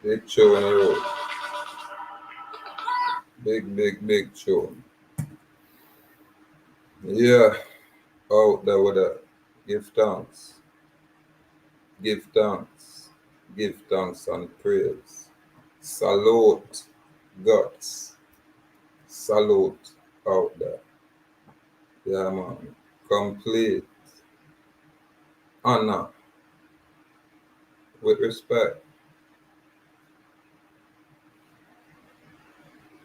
Big tune on the road. Big tune. Yeah, out there with that. Give thanks. Give thanks. Give thanks and praise. Salute guts. Salute out there. Yeah, man. Complete honor with respect.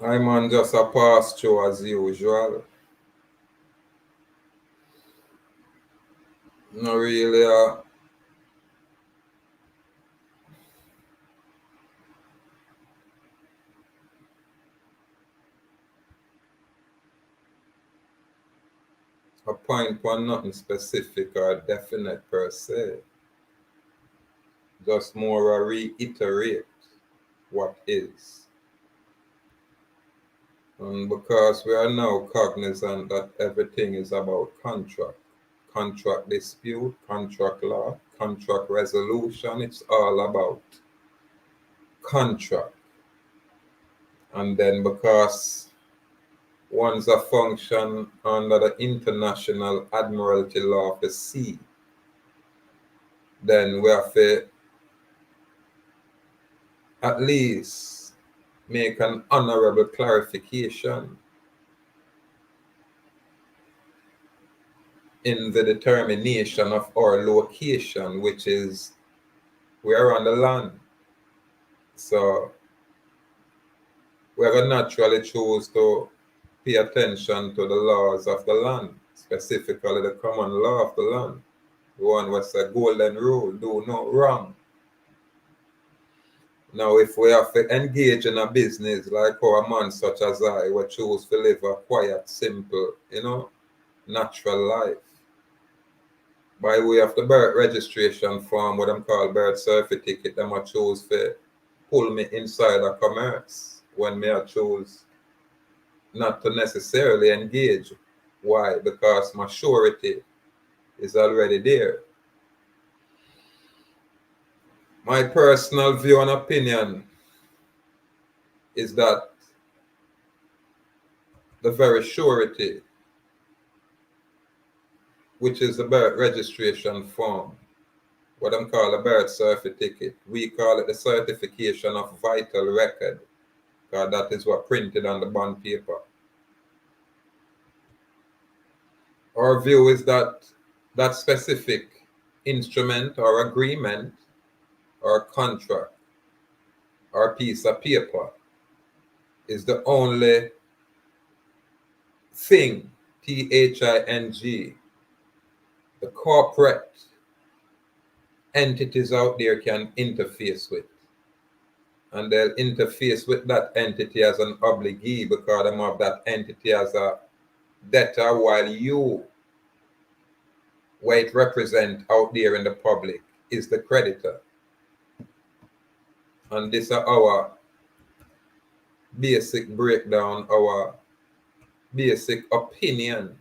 I man just a pass through as usual. Not really a point for nothing specific or definite per se. Just more a reiterate what is. And because we are now cognizant that everything is about contract dispute, contract law, contract resolution, it's all about contract. And then because one's a function under the International Admiralty Law of the Sea, then we have to at least make an honorable clarification in the determination of our location, which is we're on the land. So we're going to naturally choose to pay attention to the laws of the land, specifically the common law of the land. The one was a golden rule, do no wrong. Now, if we have to engage in a business like our man such as I, we choose to live a quiet, simple, natural life. By way of the birth registration form, what I'm called birth certificate, them I choose to pull me inside a commerce when me I choose not to necessarily engage. Why? Because my surety is already there. My personal view and opinion is that the very surety, which is the birth registration form, what I'm called a birth certificate, we call it the certification of vital record, because that is what printed on the bond paper. Our view is that that specific instrument or agreement or contract or piece of paper is the only thing, THING, the corporate entities out there can interface with. And they'll interface with that entity as an obligee because they have that entity as a debtor, while you, what it represents out there in the public, is the creditor. And this is our basic breakdown, our basic opinion,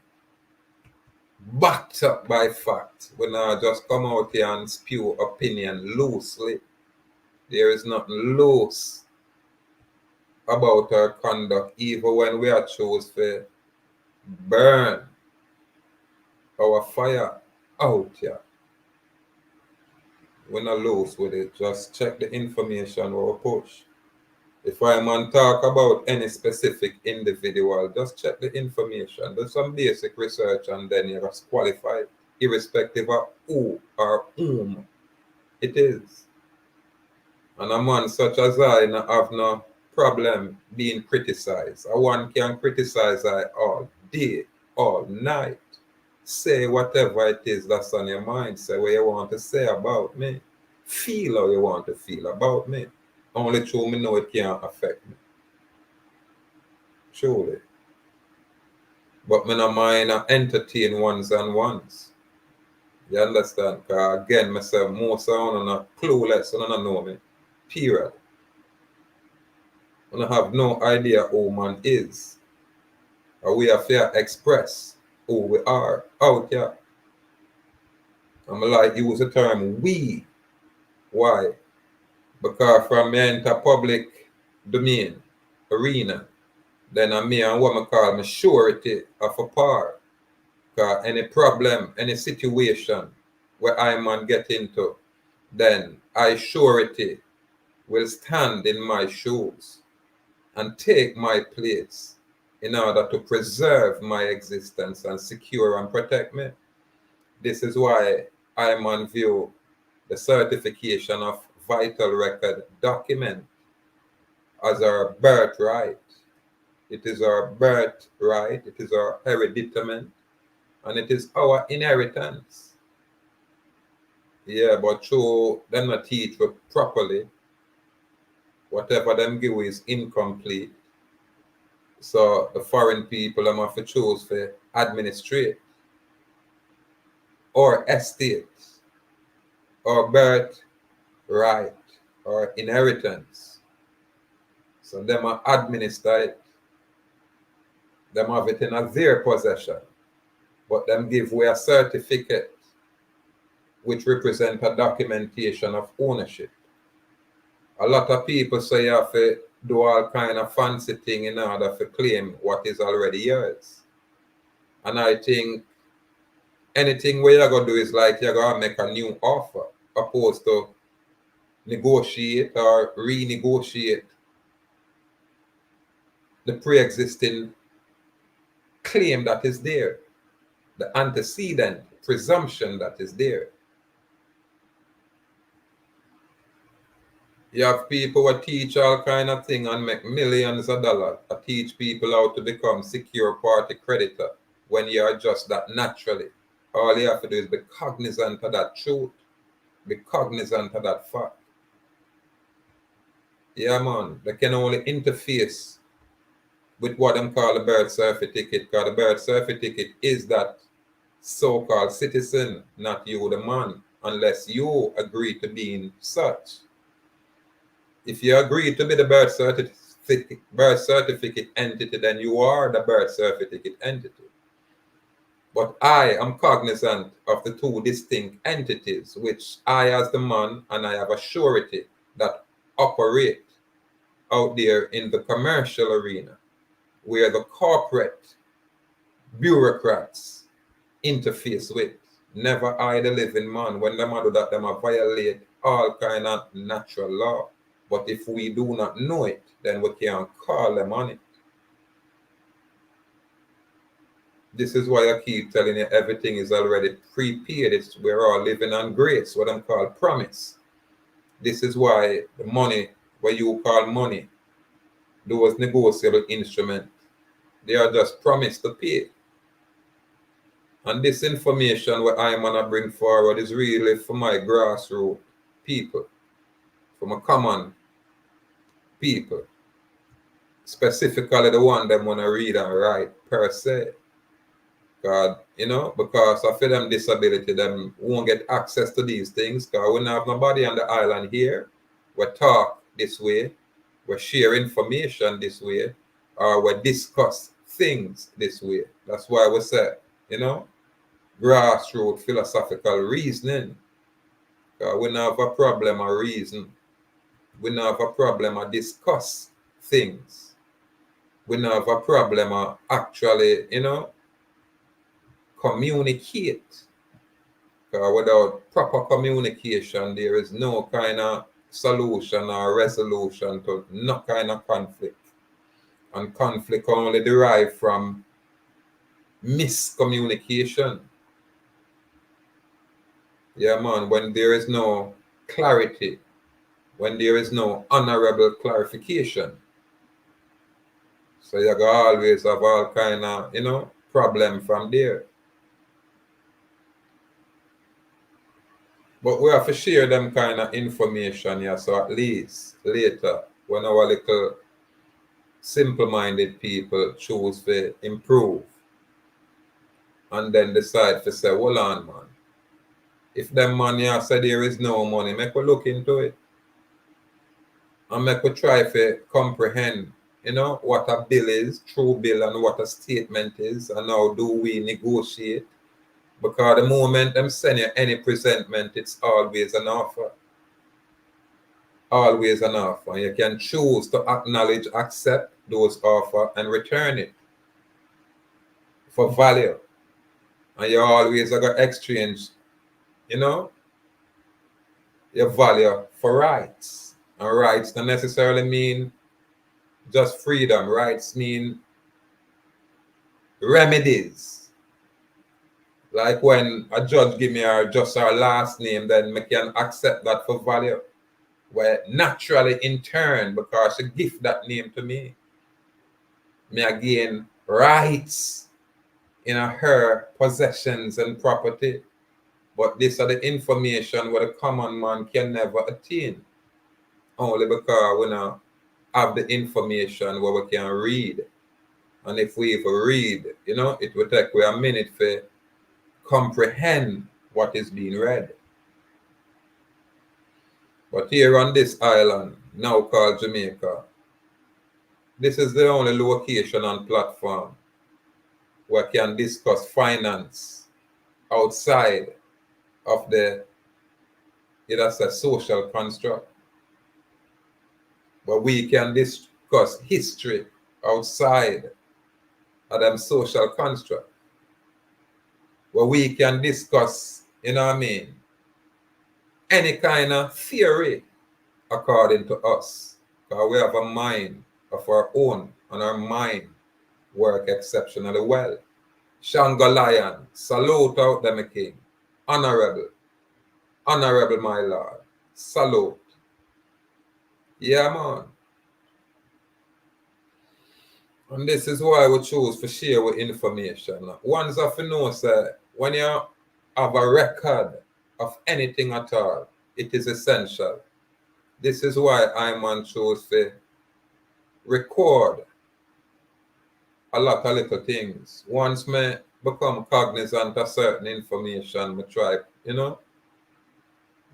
backed up by fact. We not just come out here and spew opinion loosely. There is nothing loose about our conduct, even when we are choose to burn our fire out here. We're not loose with it. Just check the information we push. If I'm on talk about any specific individual, just check the information. Do some basic research and then you just qualify, irrespective of who or whom it is. And a man such as I no have no problem being criticized. A one can criticize I all day, all night. Say whatever it is that's on your mind. Say what you want to say about me. Feel how you want to feel about me. Only through me know it can't affect me. Truly. But me no mind entertain ones and ones. You understand? Because again, myself, most of them are not clueless, and don't know me. Period. And I have no idea who man is. Or we have to express who we are out here. I'm like use the term we. Why? Because from me enter public domain, arena, then I'm me and what I call my surety of a par. Because any problem, any situation where I man get into, then I surety will stand in my shoes and take my place in order to preserve my existence and secure and protect me. This is why I man view the certification of vital record document as our birthright. It is our birthright, it is our hereditament, and it is our inheritance. Yeah, but through them not teach it properly, whatever them give is incomplete. So the foreign people them have to choose for administrate or estate or birthright or inheritance. So them are administer it. Them have it in their possession. But them give away a certificate which represent a documentation of ownership. A lot of people say you have to do all kind of fancy thing in order to claim what is already yours. And I think anything where you're going to do is like you're going to make a new offer opposed to negotiate or renegotiate the pre-existing claim that is there, the antecedent presumption that is there. You have people who teach all kind of things and make millions of dollars. I teach people how to become secure party creditor when you are just that naturally. All you have to do is be cognizant of that truth, be cognizant of that fact. Yeah, man, they can only interface with what them call the birth certificate, because the birth certificate is that so-called citizen, not you the man, unless you agree to being such. If you agree to be the birth certificate entity, then you are the birth certificate entity. But I am cognizant of the two distinct entities, which I as the man and I have a surety that operate out there in the commercial arena, where the corporate bureaucrats interface with. Never I the living man. When them do that, them violate all kind of natural law. But if we do not know it, then we can call them on it. This is why I keep telling you everything is already prepaid. We're all living on grace, what I'm called promise. This is why the money, what you call money, those negotiable instruments, they are just promised to pay. And this information what I'm gonna bring forward is really for my grassroots people, for my common people, specifically the one them wanna read and write per se. God, because of them disability, them won't get access to these things. Because we don't have nobody on the island here. We talk this way, we share information this way, or we discuss things this way. That's why we say, grassroots philosophical reasoning. Because we don't have a problem of reason. We don't have a problem of discuss things. We don't have a problem of actually, communicate. Without proper communication, there is no kind of solution or resolution to no kind of conflict. And conflict only derive from miscommunication. Yeah, man, when there is no clarity, when there is no honorable clarification. So you go always have all kind of, problem from there. But we have to share them kind of information, yeah, so at least later, when our little simple-minded people choose to improve and then decide to say, hold on, man. If them money say there is no money, make we look into it. And make we try to comprehend, what a bill is, true bill, and what a statement is, and how do we negotiate. Because the moment them send you any presentment, it's always an offer. always an offer. And you can choose to acknowledge, accept those offers, and return it for value. And you always are going to exchange, you know, your value for rights. And rights don't necessarily mean just freedom. Rights mean remedies. Like when a judge give me just our last name, then I can accept that for value. Where naturally in turn, because she gift that name to me again rights in her possessions and property. But this are the information where the common man can never attain. Only because we now have the information where we can read. And if we even read, it will take we a minute to comprehend what is being read. But here on this island, now called Jamaica, this is the only location and platform where we can discuss finance outside of the, that's a social construct. But we can discuss history outside of them social construct. Where we can discuss, any kind of theory according to us. Because we have a mind of our own, and our mind work exceptionally well. Shango Lion, salute out them, king. Honorable, my lord. Salute. Yeah, man. And this is why we choose to share with information. One's have to know, sir, when you have a record of anything at all, it is essential. This is why I chose to record a lot of little things. Once me become cognizant of certain information, I try,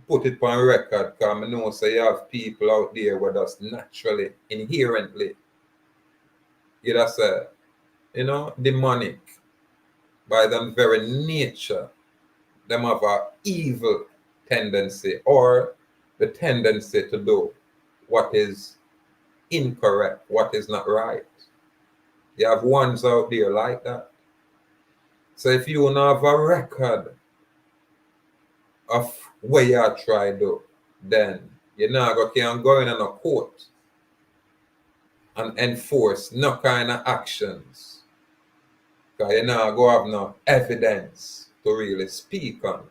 put it on record, because I know say you have people out there where that's naturally, inherently, say, demonic. By them very nature, them have a evil tendency, or the tendency to do what is incorrect, what is not right. You have ones out there like that. So if you don't have a record of what you try to do, then you're not can go in a court and enforce no kind of actions. Because you're not going to have no evidence to really speak on.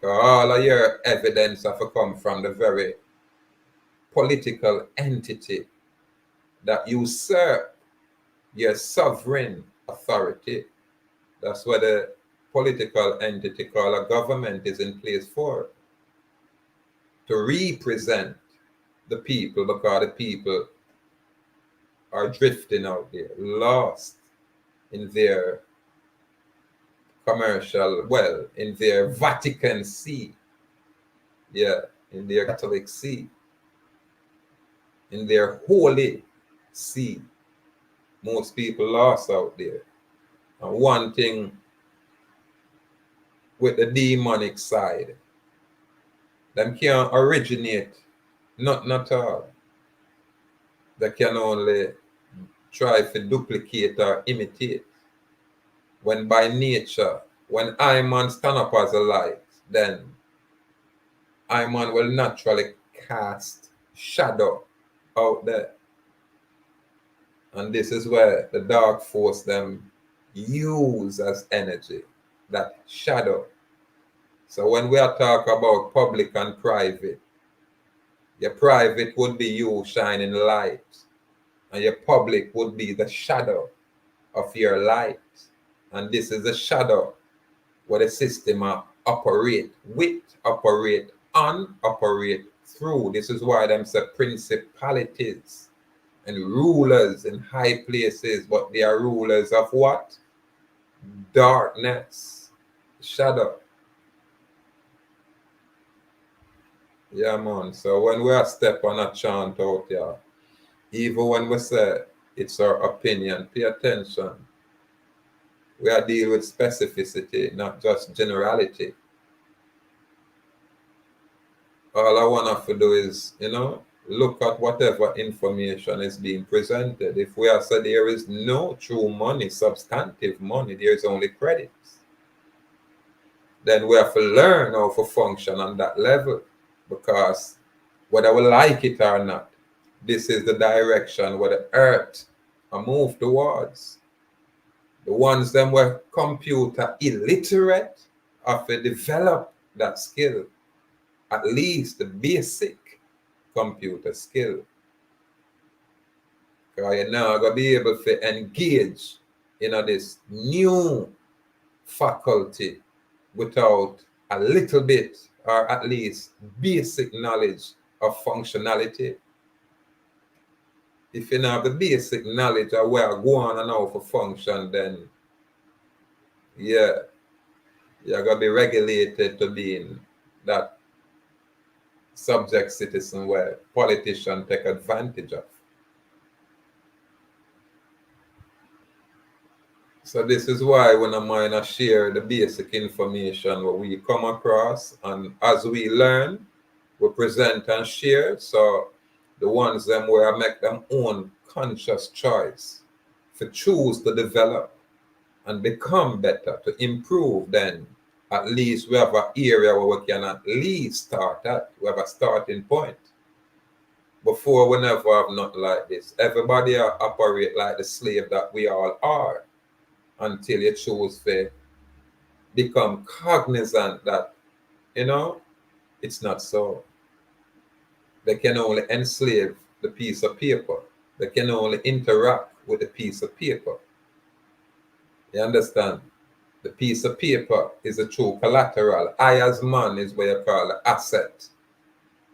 Because all of your evidence have to come from the very political entity that usurp your sovereign authority. That's what the political entity called a government is in place for. To represent the people, because the people are drifting out there, lost in their commercial, in their Vatican See. Yeah, in their Catholic See. In their Holy See. Most people lost out there. And one thing with the demonic side, them can't originate nothing at all. They can only try to duplicate or imitate. When by nature, when I man stand up as a light, then I man will naturally cast shadow out there. And this is where the dark force them use as energy, that shadow. So when we are talking about public and private, your private would be you shining light, and your public would be the shadow of your light. And this is the shadow where the system operate with, operate on, operate through. This is why them say principalities and rulers in high places, but they are rulers of what? Darkness, shadow. Yeah, man. So when we are step on a chant out here, even when we say it's our opinion, pay attention. We are dealing with specificity, not just generality. All I want to do is, look at whatever information is being presented. If we are said there is no true money, substantive money, there is only credits, then we have to learn how to function on that level, because whether we like it or not, this is the direction where the earth are moved towards. The ones them were computer illiterate have to develop that skill, at least the basic computer skill. Because you're now going to be able to engage in this new faculty without a little bit or at least basic knowledge of functionality. If you don't have the basic knowledge of where I go on and how to function, then yeah, you're going to be regulated to being that subject citizen where politicians take advantage of. So this is why when I'm going to share the basic information what we come across, and as we learn, we present and share. So the ones them where I make them own conscious choice to choose to develop and become better, to improve, then at least we have an area where we can at least start at. We have a starting point. Before we never have nothing like this. Everybody operate like the slave that we all are, until you choose to become cognizant that, it's not so. They can only enslave the piece of paper. They can only interact with the piece of paper. You understand? The piece of paper is a true collateral. I as man is what you call the asset.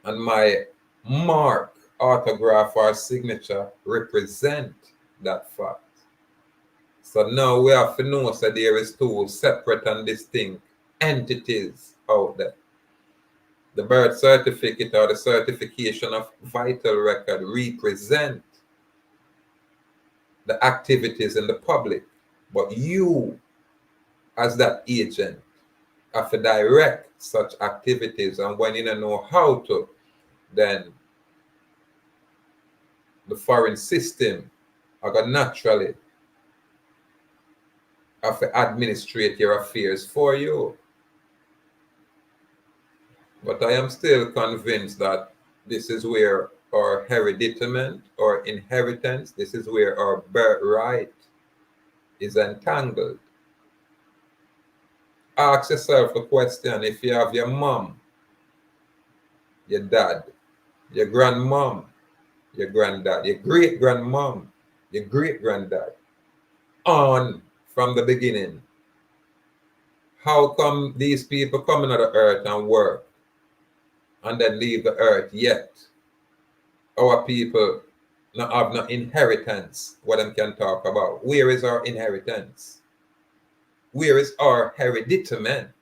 And my mark, autograph, or signature represent that fact. So now we have to know that there is two separate and distinct entities out there. The birth certificate or the certification of vital record represent the activities in the public, but you as that agent have to direct such activities, and when you don't know how to, then the foreign system are going to naturally have to administrate your affairs for you. But I am still convinced that this is where our hereditament or inheritance, this is where our birthright is entangled. Ask yourself a question: if you have your mom, your dad, your grandmom, your granddad, your great grandmom, your great granddad, on from the beginning, how come these people come into the earth and work and then leave the earth, yet our people not have no inheritance what them can talk about? Where is our inheritance? Where is our hereditament?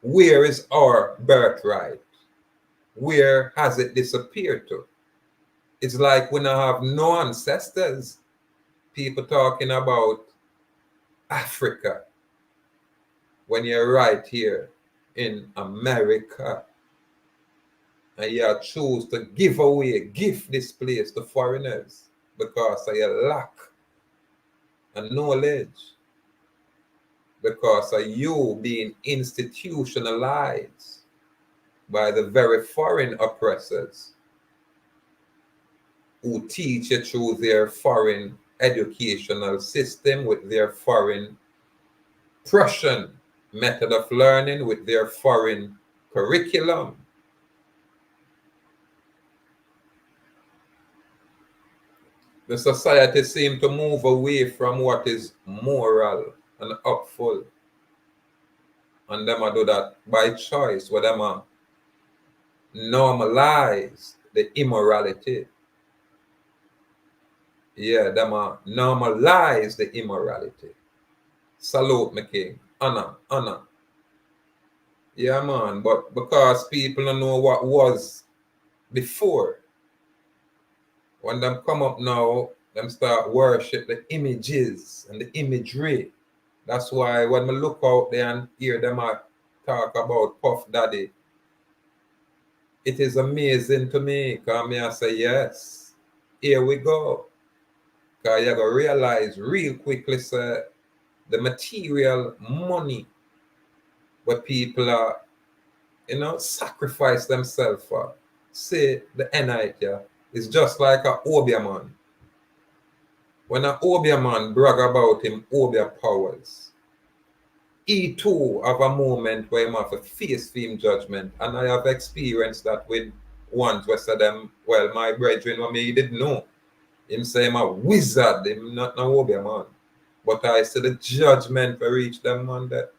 Where is our birthright? Where has it disappeared to? It's like we now have no ancestors. People talking about Africa when you're right here in America, and you choose to give this place to foreigners because of your lack of knowledge, because of you being institutionalized by the very foreign oppressors who teach you through their foreign educational system, with their foreign Prussian method of learning, with their foreign curriculum. The society seems to move away from what is moral and upful. And them do that by choice, where them normalize the immorality. Yeah, them normalize the immorality. Salute me, king. Honor, honor. Yeah, man, but because people don't know what was before, when them come up now, them start worship the images and the imagery. That's why when we look out there and hear them talk about Puff Daddy It is amazing to me, because I say, yes, here we go. Because you got to realize real quickly, sir, the material money where people are, sacrifice themselves for. Say the NIT, yeah, is just like a Obia man. When an Obia man brag about him Obia powers, he too have a moment where he have to face film judgment. And I have experienced that with ones where said them, well, my brethren, what me didn't know. Him say him a wizard, him not no Obia man. But I see the judgment for reach them man there.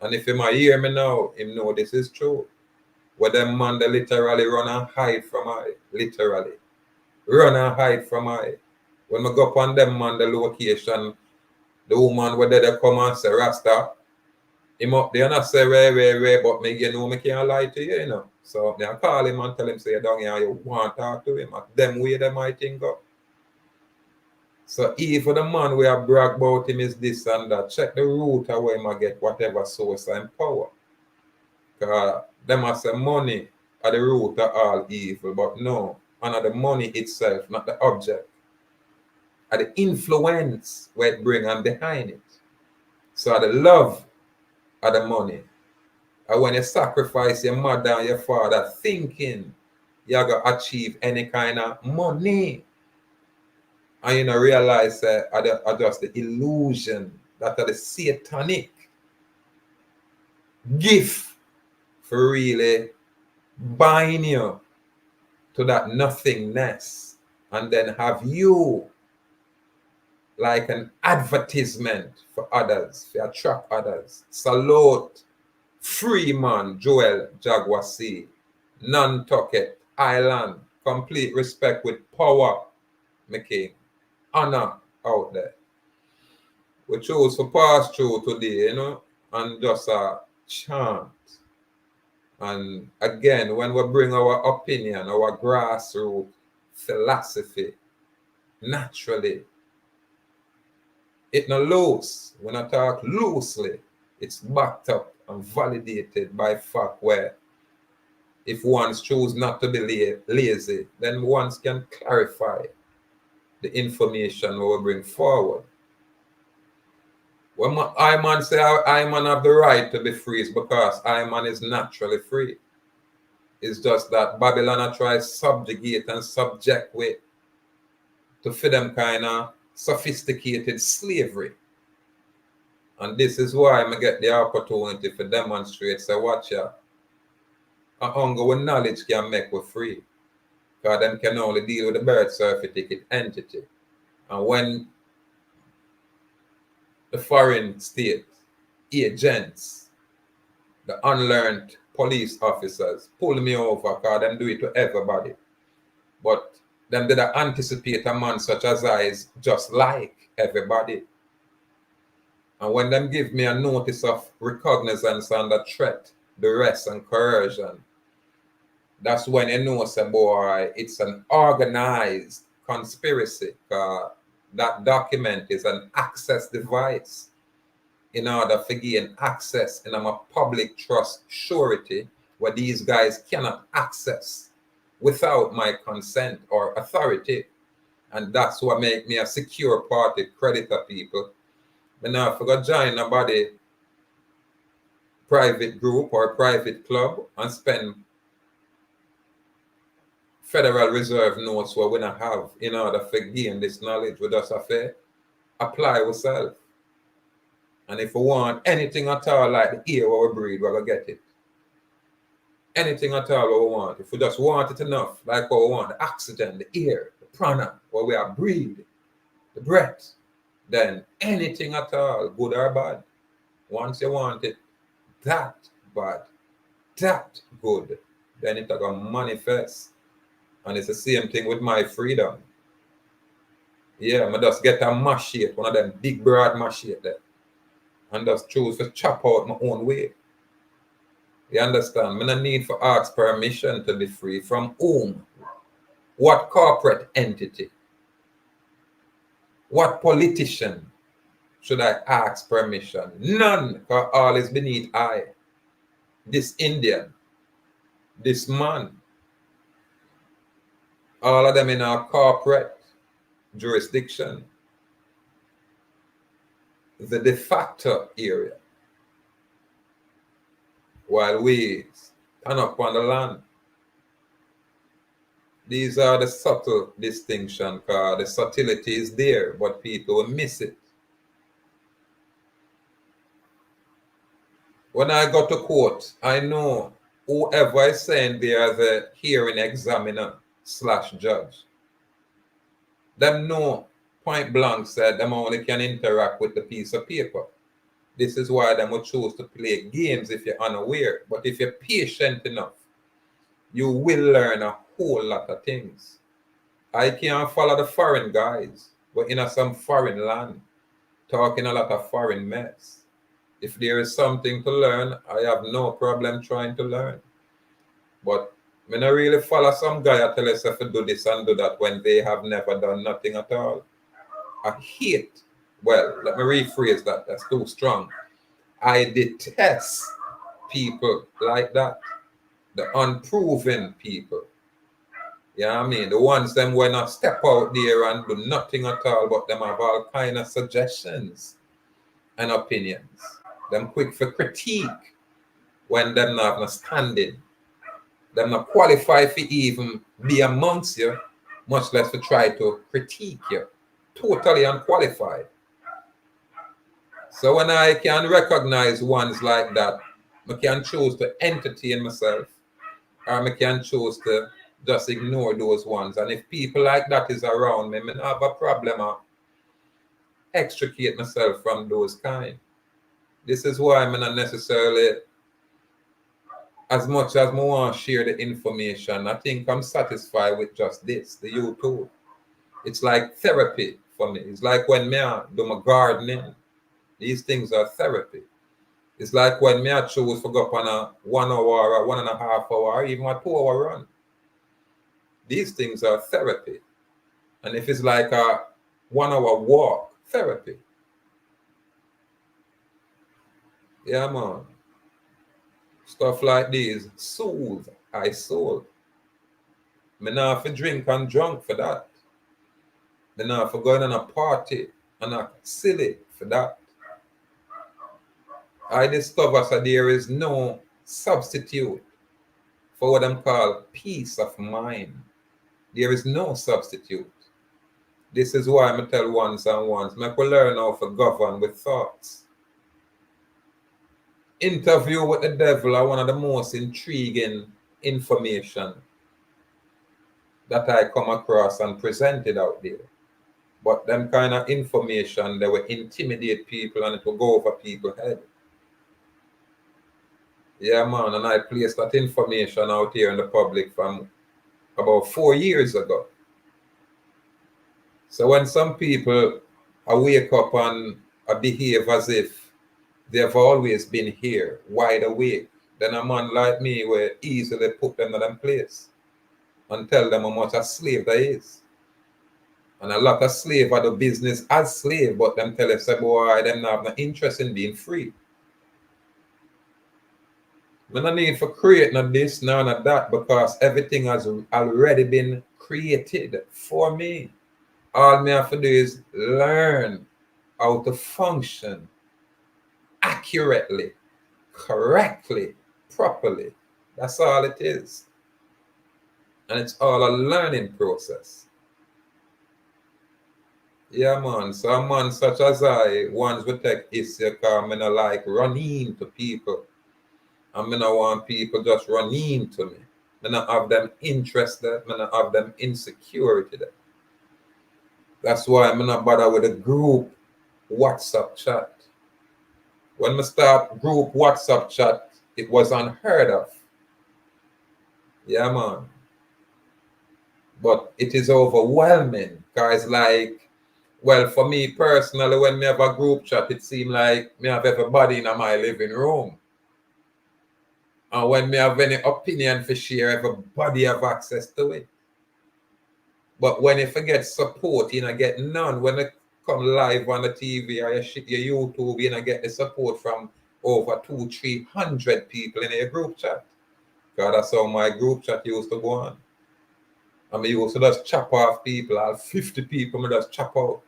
And if him a hear me now, him know this is true. Where them man they literally run and hide from I. Literally. Run and hide from I. When I go up on them man the location, the woman where they come and say, Rasta, him up there and I say, where, but me, me can't lie to you, So I call him and tell him, say, down here, you want to talk to him. At them way them I think up. So if the man we have brag about him is this and that, check the root of where him get whatever source and power. Because them I say money are the root of all evil, but no, and the money itself, not the object. And the influence where it bring and behind it. So the love of the money. And when you sacrifice your mother and your father thinking you're going to achieve any kind of money, and you realize that are just the illusion that are the satanic gift for really bind you to that nothingness and then have you like an advertisement for others, to attract others. Salute Freeman Joel Jaguasi, Nantucket Island, complete respect with power, McCain. Honor out there. We chose to pass through today, and just a chant. And again, when we bring our opinion, our grassroots philosophy, naturally, it not loose. When I talk loosely, it's backed up and validated by fact where if one's choose not to be lazy, then one can clarify the information we will bring forward. When I man say I man have the right to be free, it's because I man is naturally free. It's just that Babylon tries subjugate and subject with to fit them kind of sophisticated slavery. And this is why I get the opportunity to demonstrate, say, watch ya, a hunger with knowledge can make we free. Because them can only deal with the birth certificate entity. And when the foreign state agents, the unlearned police officers, pull me over because them do it to everybody. But them did anticipate a man such as I is just like everybody. And when them give me a notice of recognizance under threat, duress, and coercion, that's when you know, say, boy, it's an organized conspiracy. That document is an access device in order to gain access in a public trust surety where these guys cannot access without my consent or authority. And that's what make me a secure party creditor, people. But now if I go join a body private group or private club and spend Federal Reserve notes what we not have in order to gain this knowledge, we just have to apply ourselves. And if we want anything at all like the air what we breathe, we're going to get it. Anything at all what we want. If we just want it enough, like what we want, the oxygen, the air, the prana, what we are breathing, the breath, then anything at all, good or bad, once you want it that bad, that good, then it's going to manifest. And it's the same thing with my freedom. Yeah, I just get a machete, one of them big broad machete there, and just choose to chop out my own way. You understand? I don't need to ask permission to be free. From whom? What corporate entity? What politician should I ask permission? None, because all is beneath I. This Indian, this man, All of them in our corporate jurisdiction, the de facto area, while we stand up on the land. These are the subtle distinction, because the subtlety is there, but people will miss it. When I go to court, I know whoever is saying there as a hearing examiner / judge, them know point blank said them only can interact with the piece of paper. This is why them will choose to play games if you're unaware. But if you're patient enough, you will learn a whole lot of things. I can't follow the foreign guys, but in some foreign land, talking a lot of foreign mess. If there is something to learn, I have no problem trying to learn. But I don't really follow some guy that tell us to do this and do that when they have never done nothing at all. I hate, well, let me rephrase that, that's too strong. I detest people like that, the unproven people. Yeah, I mean, the ones them when I step out there and do nothing at all, but them have all kind of suggestions and opinions. Them quick for critique when them not have no standing. Them not qualified for even be amongst you, much less to try to critique you. Totally unqualified. So when I can recognize ones like that, I can choose to entertain myself, or I can choose to just ignore those ones. And if people like that is around me, I don't have a problem of extricate myself from those kind. This is why I'm not necessarily, as much as I want to share the information, I think I'm satisfied with just this, the YouTube. It's like therapy for me. It's like when I do my gardening. These things are therapy. It's like when I choose to go up on a 1 hour or 1.5 hour, or even a 2 hour run. These things are therapy. And if it's like a 1 hour walk, therapy. Yeah, man. Stuff like these soothe I soul. Me not have to drink and drunk for that. Me not have to go on a party and act silly for that. I discover that there is no substitute for what I'm called peace of mind. There is no substitute. This is why I tell ones and ones, make we learn how to govern with thoughts. Interview with the devil are one of the most intriguing information that I come across and presented out there. But them kind of information, they will intimidate people and it will go over people's head. Yeah, man, and I placed that information out here in the public from about 4 years ago. So when some people wake up and behave as if they've always been here, wide awake, then a man like me will easily put them in them place and tell them how much a slave they is. And a lot of slave are the business as slave, but them tell us, boy, them not have no interest in being free. I no need for create none of this, none of that, because everything has already been created for me. All me have to do is learn how to function accurately, correctly, properly. That's all it is. And it's all a learning process. Yeah, man. So a man such as I, ones will take issue because I don't like running to people. And I don't want people just running to me. I don't have them interested. I don't have them insecurity there. That's why I'm not bother with a group WhatsApp chat. When I start group WhatsApp chat, it was unheard of. Yeah, man. But it is overwhelming. Because like, well, for me personally, when me have a group chat, it seems like me have everybody in my living room. And when me have any opinion for share, everybody have access to it. But when you forget support, you know, get none. When it come live on the TV or your YouTube, you know, get the support from over 200-300 people in your group chat. Because that's how my group chat used to go on. I mean, used to just chop off people, all 50 people, I just chop out.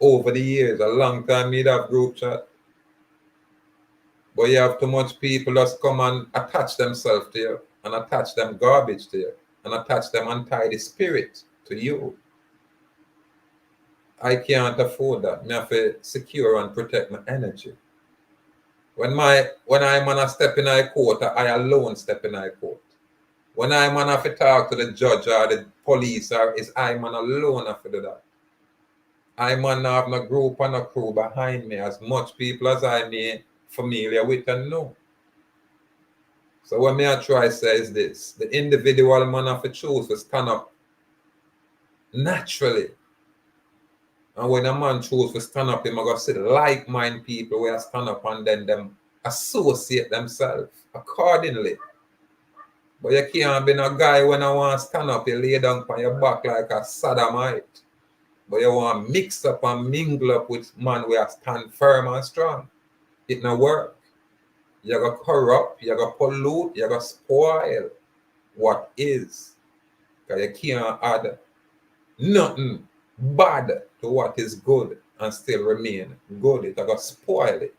Over the years, a long time, you'd have group chat. But you have too much people just come and attach themselves to you, and attach them garbage to you, and attach them untidy spirit to you. I can't afford that. I have to secure and protect my energy. When I'm on a step in a court, I alone step in a court. When I'm on have to talk to the judge or the police, or is I'm on alone have to do that. I'm on have no group and a crew behind me, as much people as I may familiar with and know. So what me I try say is this: the individual man have to choose to stand up naturally. And when a man choose to stand up, him going to see like-minded people where stand up and then them associate themselves accordingly. But you can't be no guy when I want to stand up, you lay down on your back like a sodomite. But you want to mix up and mingle up with man where stand firm and strong. It no work. You got corrupt, you got pollute, you got spoil what is. Because you can't add nothing bad to what is good and still remain good. It got spoil it.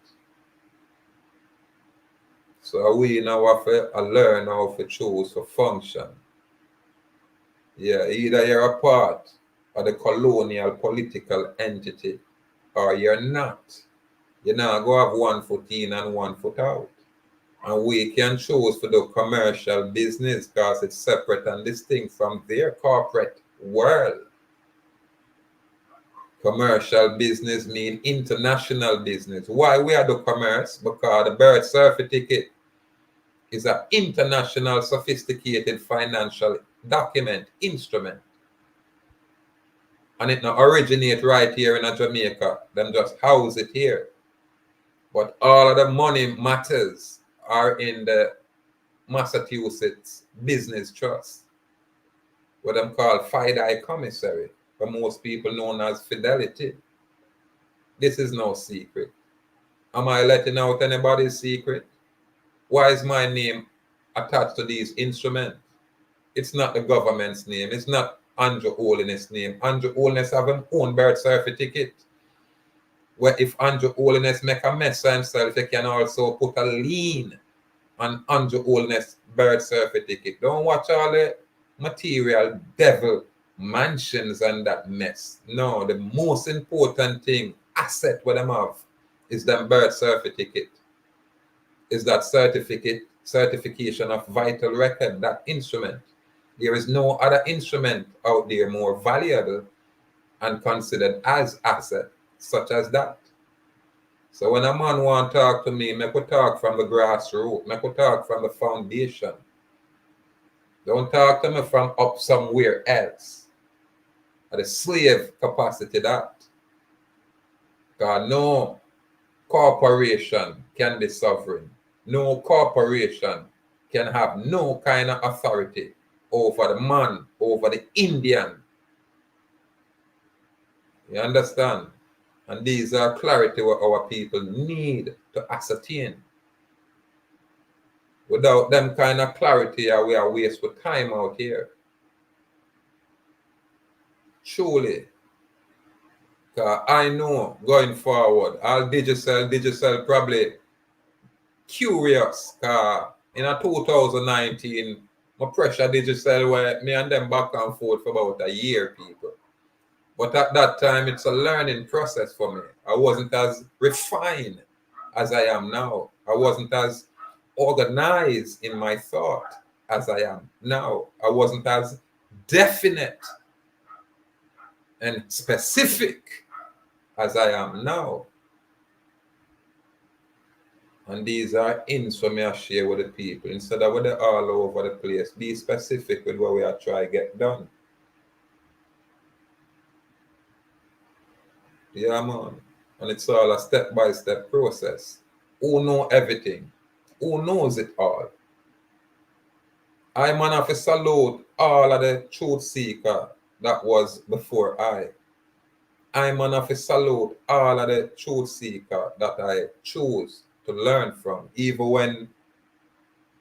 So we now have to learn how to choose to function. Yeah, either you're a part of the colonial political entity or you're not. You now go have 1 foot in and 1 foot out. And we can choose to do commercial business because it's separate and distinct from their corporate world. Commercial business mean international business. Why we are do commerce? Because the birth certificate is an international sophisticated financial document, instrument. And it not originate right here in Jamaica. Them just house it here. But all of the money matters are in the Massachusetts Business Trust, what them call FIDI Commissary, for most people known as Fidelity. This is no secret. Am I letting out anybody's secret? Why is my name attached to these instruments? It's not the government's name. It's not Andrew Holiness' name. Andrew Holiness have his own birth certificate. Where if Andrew Holiness make a mess of himself, he can also put a lien on Andrew Holiness birth certificate. Don't watch all the material devil mansions and that mess. No, the most important thing, asset what them have, is that birth certificate. Is that certification of vital record, that instrument. There is no other instrument out there more valuable and considered as asset such as that. So when a man want to talk to me, I could talk from the grassroots, I could talk from the foundation. Don't talk to me from up somewhere else. At the slave capacity that. God, no corporation can be sovereign. No corporation can have no kind of authority over the man, over the Indian. You understand? And these are clarity what our people need to ascertain. Without them kind of clarity, we are wasting time out here. Truly. I know going forward, all digital probably curious. In a 2019, my pressure digital where me and them back and forth for about a year, people. But at that time, it's a learning process for me. I wasn't as refined as I am now. I wasn't as organized in my thought as I am now. I wasn't as definite and specific as I am now. And these are ins for me I share with the people. Instead of with it all over the place, be specific with what we are trying to get done. Yeah, man. And it's all a step-by-step process. Who know everything? Who knows it all? I man have to salute all of the truth seeker that was before I. I man have to salute all of the truth seeker that I choose to learn from, even when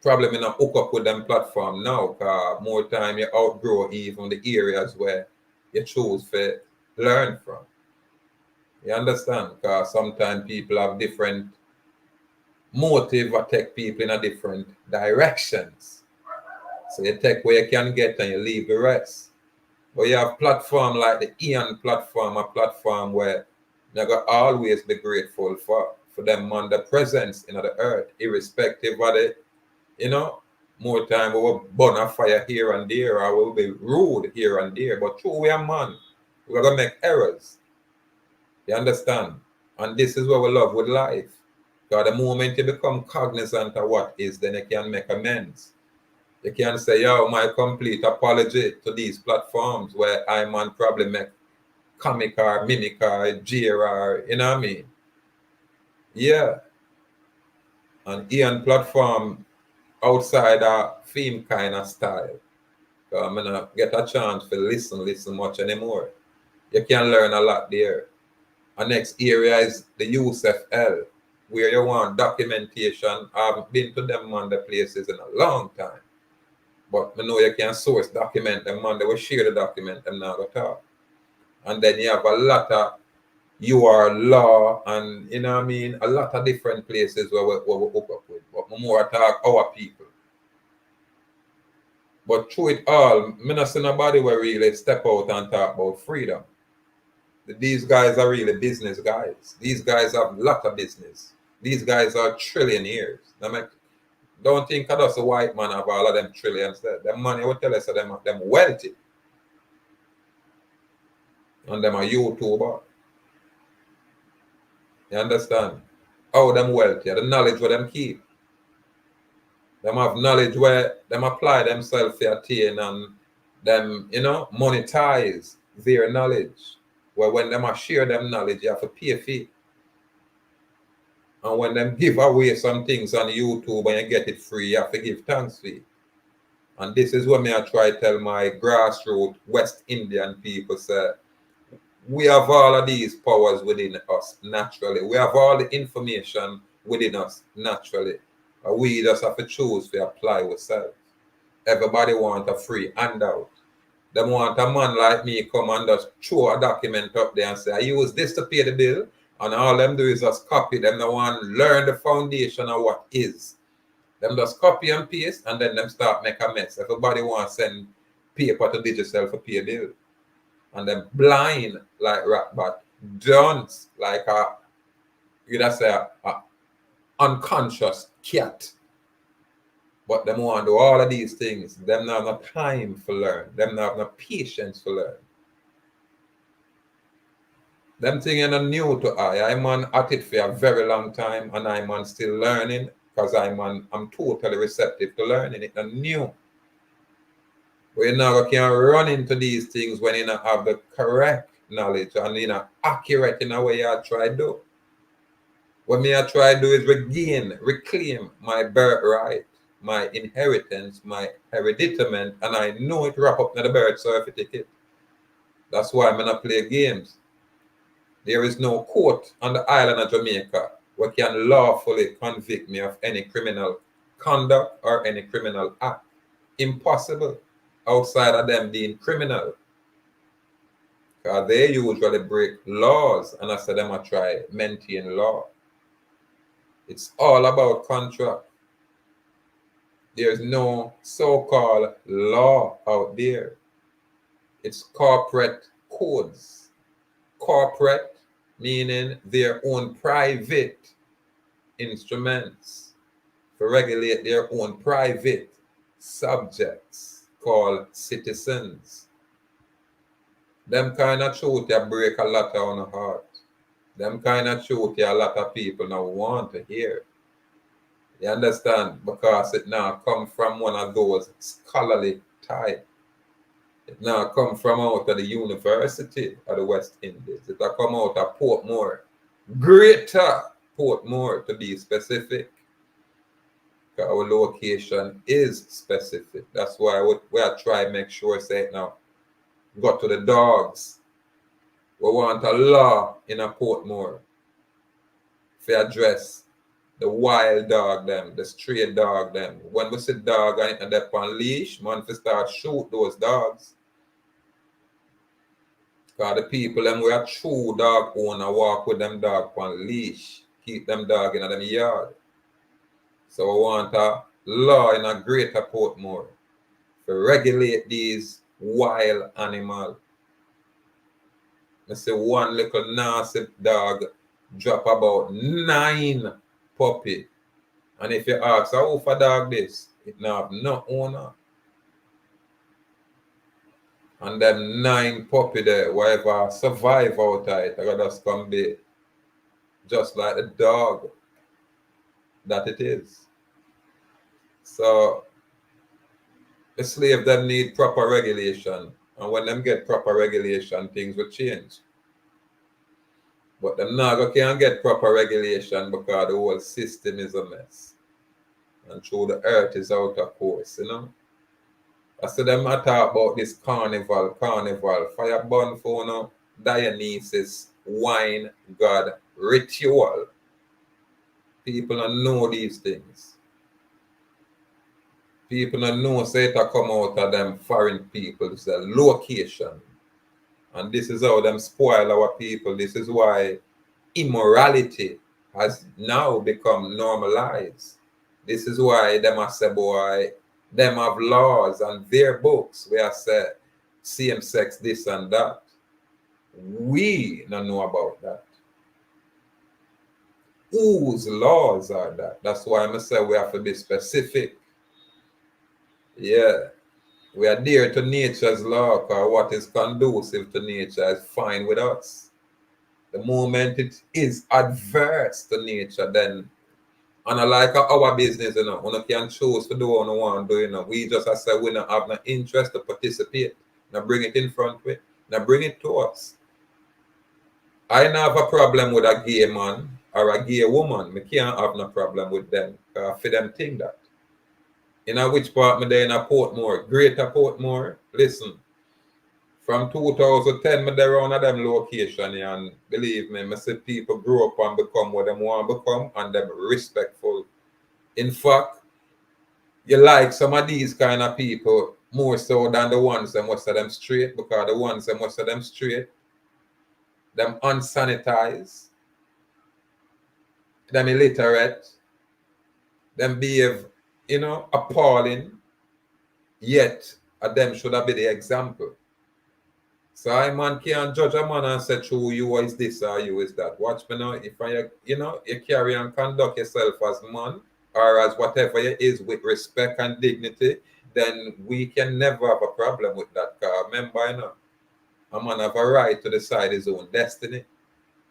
probably not hook up with them platform now, because more time you outgrow even the areas where you choose to learn from. You understand? Because sometimes people have different motive or take people in a different directions. So you take where you can get and you leave the rest. But you have platform like the Ian platform, a platform where you got always be grateful for them on the presence in the earth, irrespective of the, more time we will burn a fire here and there, or we will be rude here and there. But true, we are man. We're gonna make errors. You understand? And this is what we love with life. Because the moment you become cognizant of what is, then you can make amends. You can say, yo, my complete apology to these platforms where I man probably make comic or mimic or jeer or, you know what I mean? Yeah. And Ian platform outside a theme kind of style. So I'm gonna get a chance to listen much anymore. You can learn a lot there. Our next area is the USFL, where you want documentation. I've been to them on the places in a long time. But I know you can source document them man, they will share the document them now go talk. And then you have a lot of UR law and you know what I mean, a lot of different places where we hook up with. But more talk our people. But through it all, I not see nobody will really step out and talk about freedom. These guys are really business guys. These guys have a lot of business. These guys are trillionaires. I mean, don't think of us a white man have all of them trillions there. Them money will tell us that them wealthy. And them are YouTuber. You understand? How them wealthy, the knowledge where them keep. Them have knowledge where them apply themselves to attain and them, monetize their knowledge. Where when them are share them knowledge, you have to pay a fee. And when them give away some things on YouTube and you get it free, you have to give thanks fee. And this is what me I try to tell my grassroots West Indian people, say, we have all of these powers within us naturally. We have all the information within us naturally. We just have to choose to apply ourselves. Everybody want a free handout. They want a man like me come and just throw a document up there and say, I use this to pay the bill. And all them do is just copy. Them the one learn the foundation of what is. Them just copy and paste and then them start make a mess. Everybody want to send paper to digital for pay bill. And then blind like rat, but dunce like a unconscious cat. But them want to do all of these things. Them not have no time for learn. Them not have no patience for learn. Them things are new to I. I'm at it for a very long time and I'm still learning because I'm totally receptive to learning. It's new. But you now can run into these things when you not have the correct knowledge and you not accurate in a way you try to do. What me I try to do is reclaim my birthright, my inheritance, my hereditament, and I know it wrap up in the birth certificate. That's why I'm not play games. There is no court on the island of Jamaica where can lawfully convict me of any criminal conduct or any criminal act. Impossible outside of them being criminal. Because they usually break laws and I said them I try maintain law. It's all about contract. There's no so-called law out there. It's corporate codes. Corporate meaning their own private instruments to regulate their own private subjects called citizens. Them kind of truth that break a lot on the heart. Them kind of truth a lot of people now want to hear. You understand? Because it now come from one of those scholarly type. It now come from out of the University of the West Indies. It come out of Portmore. Greater Portmore to be specific. Our location is specific. That's why we are trying to make sure say now got to the dogs. We want a law in a Portmore for address The wild dog them, the stray dog them. When we see dog and they're on leash, man, we start shoot those dogs. Because the people them we are true dog owner walk with them dog on leash, keep them dog in them yard. So we want a law in a greater Portmore to regulate these wild animals. I say one little nasty dog drop about 9 puppy. And if you ask, how for dog this? It now have no owner. And them 9 puppy there, whatever survive out of it, I just come be just like the dog that it is. So the slave them need proper regulation. And when them get proper regulation, things will change. But them now can't get proper regulation because the whole system is a mess. And through the earth is out of course, you know. I said them I talk about this carnival, fire burn for no Dionysus, wine, God, ritual. People don't know these things. People don't know say it come out of them foreign people. It's a location. And this is how them spoil our people. This is why immorality has now become normalized. This is why them I say, boy, them have laws and their books where I say same sex this and that. We don't know about that. Whose laws are that? That's why I say we have to be specific. Yeah. We adhere to nature's law, because what is conducive to nature is fine with us. The moment it is adverse to nature, then, and like our business, you know, we can choose to do what we want to do, you know. We just as say we don't have no interest to participate. Now bring it in front with, now bring it to us. I don't have a problem with a gay man or a gay woman. I can't have no problem with them, for them think that. In a which part me there in a Portmore, Greater Portmore, listen. From 2010, me there around at them location, and believe me, I see people grow up and become what them want to become, and them respectful. In fact, you like some of these kind of people more so than the ones that most of them straight, because the ones that most of them straight, them unsanitized, them illiterate, them behave, you know, appalling, yet them should have been the example. So I man can't judge a man and say true you is this or you is that. Watch me now, if I, you know, you carry and conduct yourself as man or as whatever you is with respect and dignity, then we can never have a problem with that. Because remember, you know, a man have a right to decide his own destiny.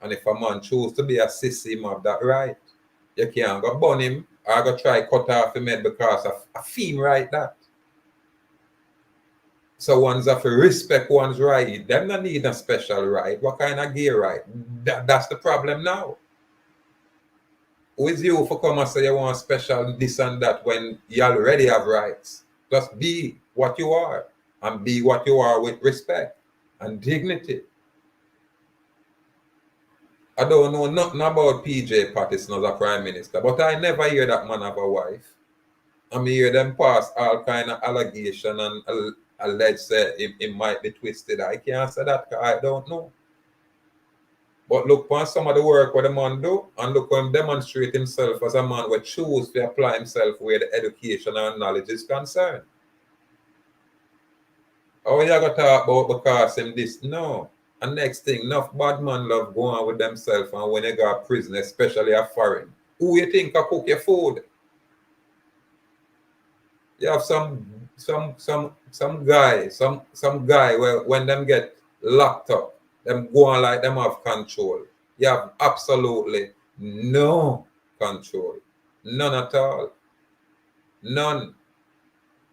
And if a man choose to be a sissy, he have that right. You can't go burn him or go try cut off him head because of a theme right that. So ones have to respect one's right. Them not need a special right. What kind of gay right? That's the problem now. Who is you for come and say you want special this and that when you already have rights? Just be what you are and be what you are with respect and dignity. I don't know nothing about PJ Patterson as a prime minister, but I never hear that man have a wife. I mean, hear them pass all kind of allegation and alleged say it might be twisted. I can't say that because I don't know. But look upon some of the work what the man do, and look how him demonstrate himself as a man who choose to apply himself where the education and knowledge is concerned. How you gonna talk about because him this? No. And next thing, enough bad man love go on with themselves, and when they go to prison, especially a foreign. Who you think can cook your food? You have some guy where when them get locked up, them go on like them have control. You have absolutely no control. None at all. None.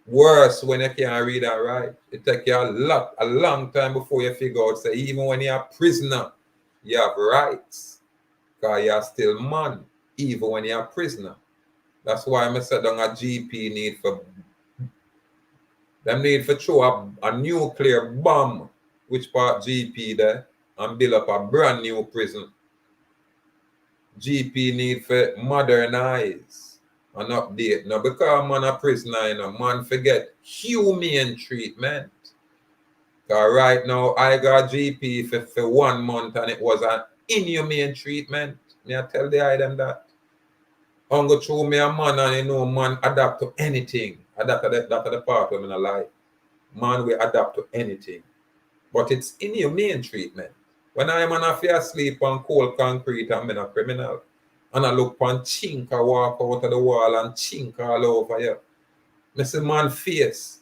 Worse when you can't read and write. It take you a long time before you figure out, say, even when you're a prisoner, you have rights. Because you're still man, even when you're a prisoner. That's why I said down a GP need for throw a nuclear bomb, which part GP there, and build up a brand new prison. GP need for modernize and update. Now, because man a prisoner, you know, man forget humane treatment. Because right now, I got GP for 1 month and it was an inhumane treatment. Me I tell the item that. I'm go through me a man and you know man adapt to anything. That's the part of me not like. Man will adapt to anything. But it's inhumane treatment. When I am on a fear sleep on cold concrete, I'm a criminal. And I look on chink, I walk out of the wall and chink all over here. I see man face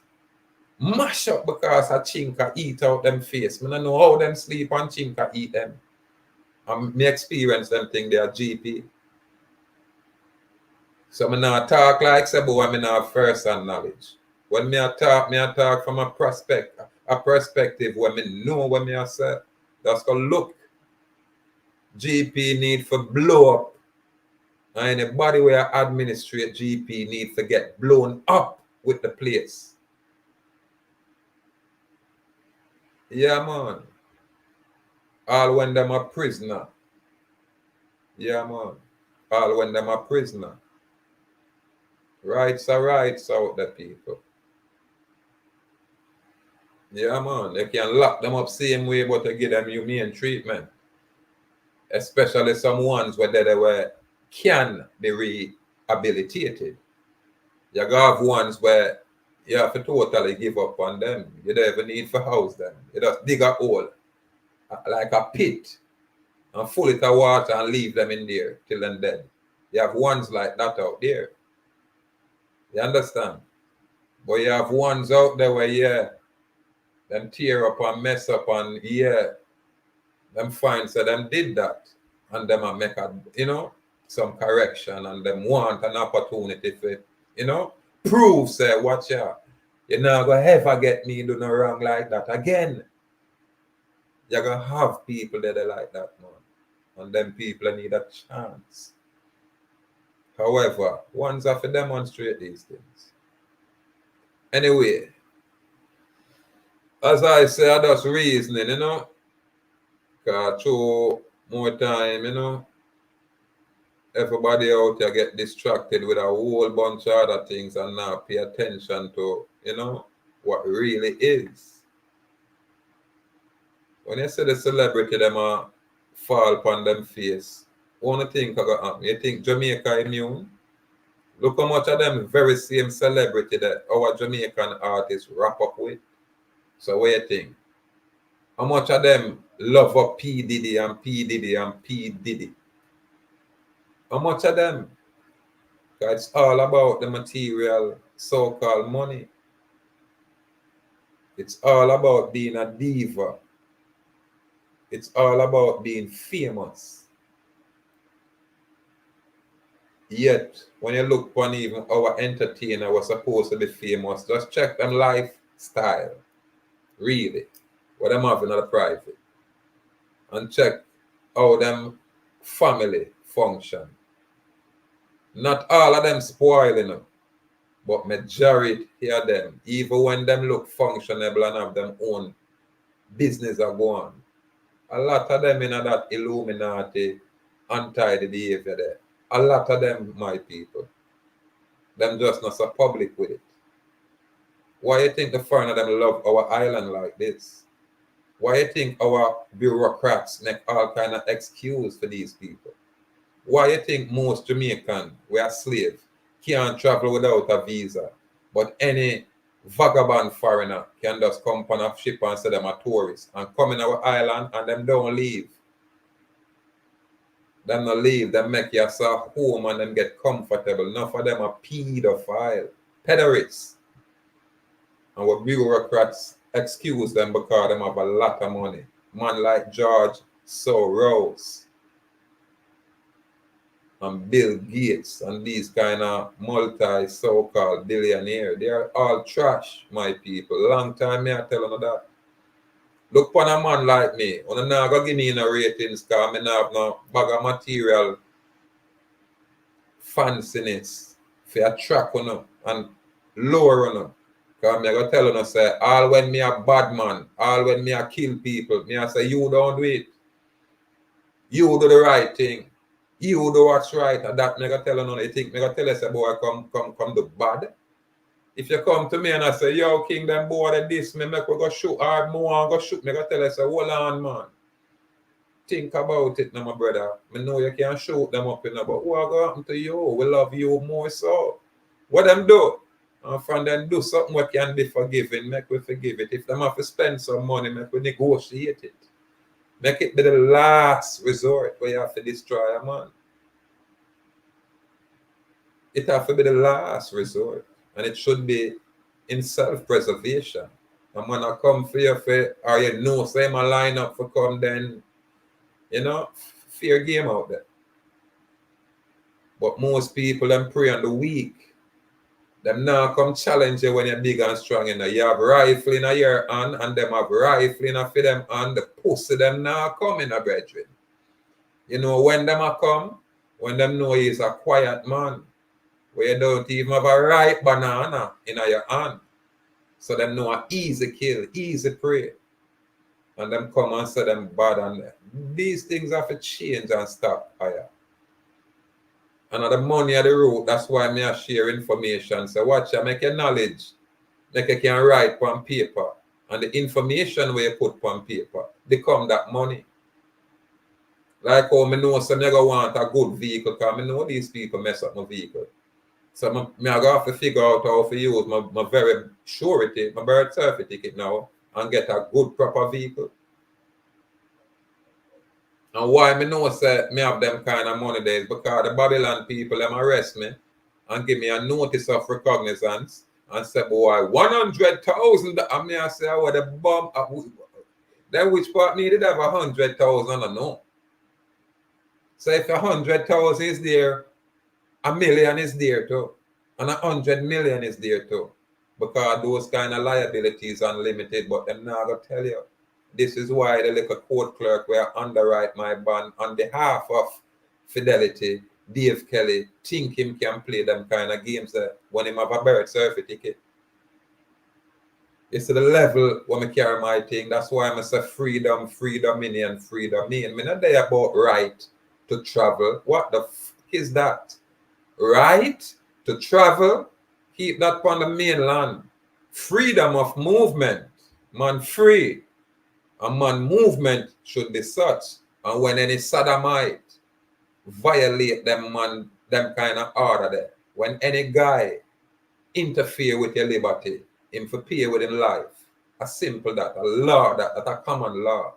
mash up because I chink I eat out them face. I don't know how them sleep and chink I eat them. And me experience them thing they are GP. So I not talk like say boy, I not first hand knowledge. When me talk from a perspective where me know what me I say. That's called look. GP need for blow up. And anybody where administrate GP need to get blown up with the place. Yeah, man. All when them a prisoner. Yeah, man. All when them a prisoner. Rights are rights out there, people. Yeah, man. They can lock them up same way, but they give them humane treatment. Especially some ones where they were can be rehabilitated. You have ones where you have to totally give up on them. You don't even need to house them. You just dig a hole, like a pit, and full it of water and leave them in there till they're dead. You have ones like that out there. You understand? But you have ones out there where, yeah, them tear up and mess up and, yeah, them find so them did that. And them make a, you know, some correction and them want an opportunity for, you know, prove, say, watch out. You're not going to ever get me do no wrong like that again. You're going to have people that are like that, man. And them people need a chance. However, ones have to demonstrate these things. Anyway, as I say, I just reasoning, you know, because through more time, you know, everybody out there get distracted with a whole bunch of other things and not pay attention to, you know, what really is. When you say the celebrity, them fall upon them face, one thing I got happen. You think Jamaica immune? Look how much of them very same celebrity that our Jamaican artists wrap up with. So what you think? How much of them love up P. Diddy and P. Diddy and P. Diddy? How much of them? Because it's all about the material so-called money. It's all about being a diva. It's all about being famous. Yet, when you look upon even our entertainer was supposed to be famous, just check them lifestyle. Really. What them having on the private. And check how them family function. Not all of them spoiling, but majority of them, even when them look functionable and have them own business are going, a lot of them in that Illuminati untidy behavior there. A lot of them, my people, them just not so public with it. Why you think the foreigner them love our island like this? Why you think our bureaucrats make all kind of excuse for these people? Why you think most Jamaican, we are slaves, can't travel without a visa, but any vagabond foreigner can just come on a ship and say them a tourist and come in our island and them don't leave. Them not leave, them make yourself home and them get comfortable. Enough of them are pedophile, pederates. And what bureaucrats excuse them because them have a lot of money. Man like George Soros and Bill Gates and these kind of multi so-called billionaires, they are all trash, my people. Long time me I tell you that. Look upon a man like me. I'm not going to give me no ratings because I have no bag of material fanciness for attract you and lower you. Because I'm going to tell you, say, all when me a bad man, all when me a kill people, me I say, you don't do it. You do the right thing. You do what's right, and that me gonna tell you none. You think me gonna tell you say boy come do bad? If you come to me and I say, yo, King, them boy they this me make we go shoot hard more and go shoot, me gonna tell you say, hold on, man. Think about it now, my brother. Me know you can't shoot them up, but what go happen to you? We love you more so. What them do? And from them do something we can be forgiven, make we forgive it. If them have to spend some money, make we negotiate it. Make it be the last resort where you have to destroy a man. It have to be the last resort. And it should be in self-preservation. And when I come for you, or you know, say my line up for come, then, you know, fair game out there. But most people, them prey on the weak. Them now come challenge you when you're big and strong. You know, you have rifle in your hand, and them have rifle in for them hand. The pussy them now come in a brethren. You know, when them a come, when them know he's a quiet man, where you don't even have a ripe banana in your hand. So them know a easy kill, easy prey. And them come and say them bad, and these things have to change and stop higher. And the money at the root, that's why I share information. So watch, I make your knowledge, make you can write on paper. And the information where you put on paper, become that money. Like how I know some you want a good vehicle, because I know these people mess up my vehicle. So I have to figure out how to use my very surety, my birth certificate now, and get a good proper vehicle. And why I know say me have them kind of money there is because the Babylon people them arrest me and give me a notice of recognizance and say, boy, 100,000. I mean, I say, what the bomb. Then which part needed have 100,000? I don't know. So if 100,000 is there, 1,000,000 is there too. And 100 million is there too. Because those kind of liabilities are unlimited, but them not gonna tell you. This is why the little court clerk will underwrite my bond on behalf of Fidelity, Dave Kelly, think him can play them kind of games when him have a birth certificate. It's to the level when I carry my thing. That's why I say freedom, freedom in and freedom in. I'm not there about right to travel. What the f is that? Right to travel? Keep that on the mainland. Freedom of movement. Man free. A man movement should be such. And when any sodomite violate them man, them kind of order there. When any guy interfere with your liberty, him for pay with him life. A simple that, a law that a common law.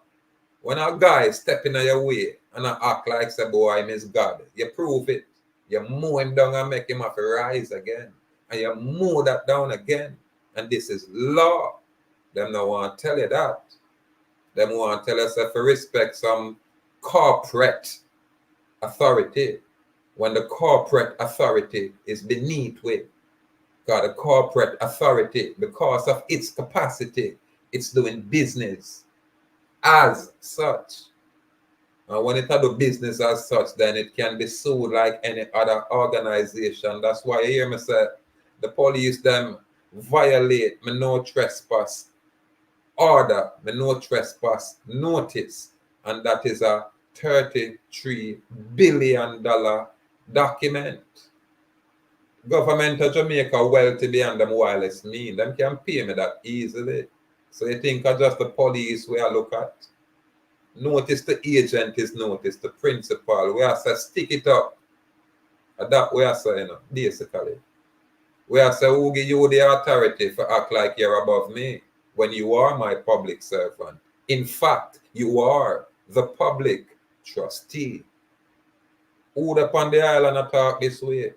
When a guy step in your way and I act like say boy I miss God, you prove it. You mow him down and make him have to rise again. And you mow that down again. And this is law. Them no want to tell you that. Them want to tell us if we respect some corporate authority when the corporate authority is beneath we. Because the corporate authority, because of its capacity, it's doing business as such. And when it do business as such, then it can be sued like any other organization. That's why you hear me say the police them violate me no trespass order, me no trespass notice, and that is a $33 billion document. Government of Jamaica wealthy beyond them wireless mean. Them can pay me that easily. So you think of just the police we are look at? Notice the agent is notice, the principal. We have to stick it up. And that we are saying, basically. We have to who give you the authority for act like you're above me when you are my public servant. In fact, you are the public trustee. Who upon the island talk this way?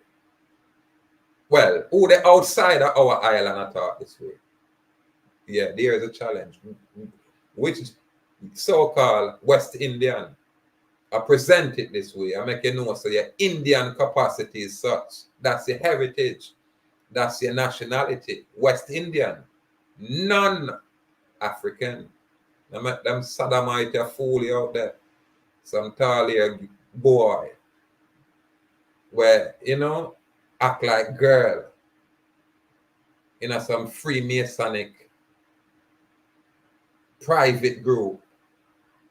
Well, who the outside of our island talk this way? Yeah, there is a challenge. Which so-called West Indian I present it this way. I make you know so your Indian capacity is such. That's your heritage. That's your nationality. West Indian. Non-African. I make them sodomite fool you out there. Some tall here boy. Where, act like girl. Some Freemasonic private group.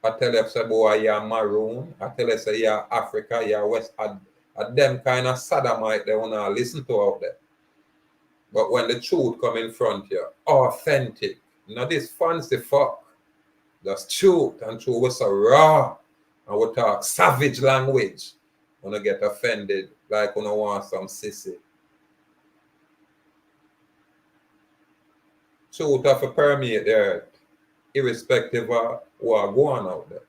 I tell you, say, boy, you're maroon. I tell you, say, you're Africa, you're West. Them kind of sodomite they want to listen to out there. But when the truth come in front of you, authentic, not this fancy fuck, just truth, and truth was so raw, and we talk savage language, when I get offended, like when I want some sissy. Truth have to permeate the earth, irrespective of what going on out there.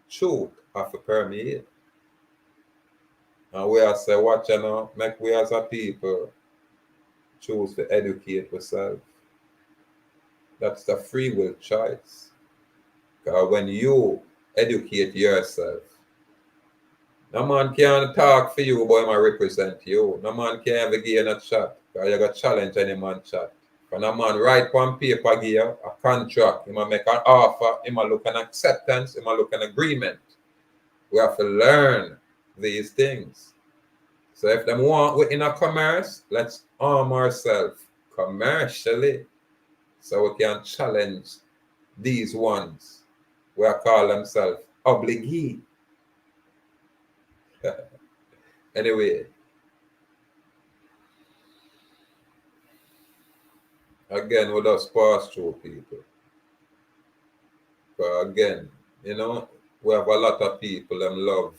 Truth have to permeate. And we are say, watch you know, make we as a people choose to educate ourselves. That's the free will choice. Because when you educate yourself, no man can talk for you, but I represent you. No man can ever give you a chat. Because you got challenge any man chat. When a man write one paper, give you a contract, he might make an offer, he might look an acceptance, he might look an agreement. We have to learn these things. So if them want we in a commerce, let's arm ourselves commercially so we can challenge these ones we call themselves obligee. Anyway, again, we just pass through people. But again, you know, we have a lot of people them love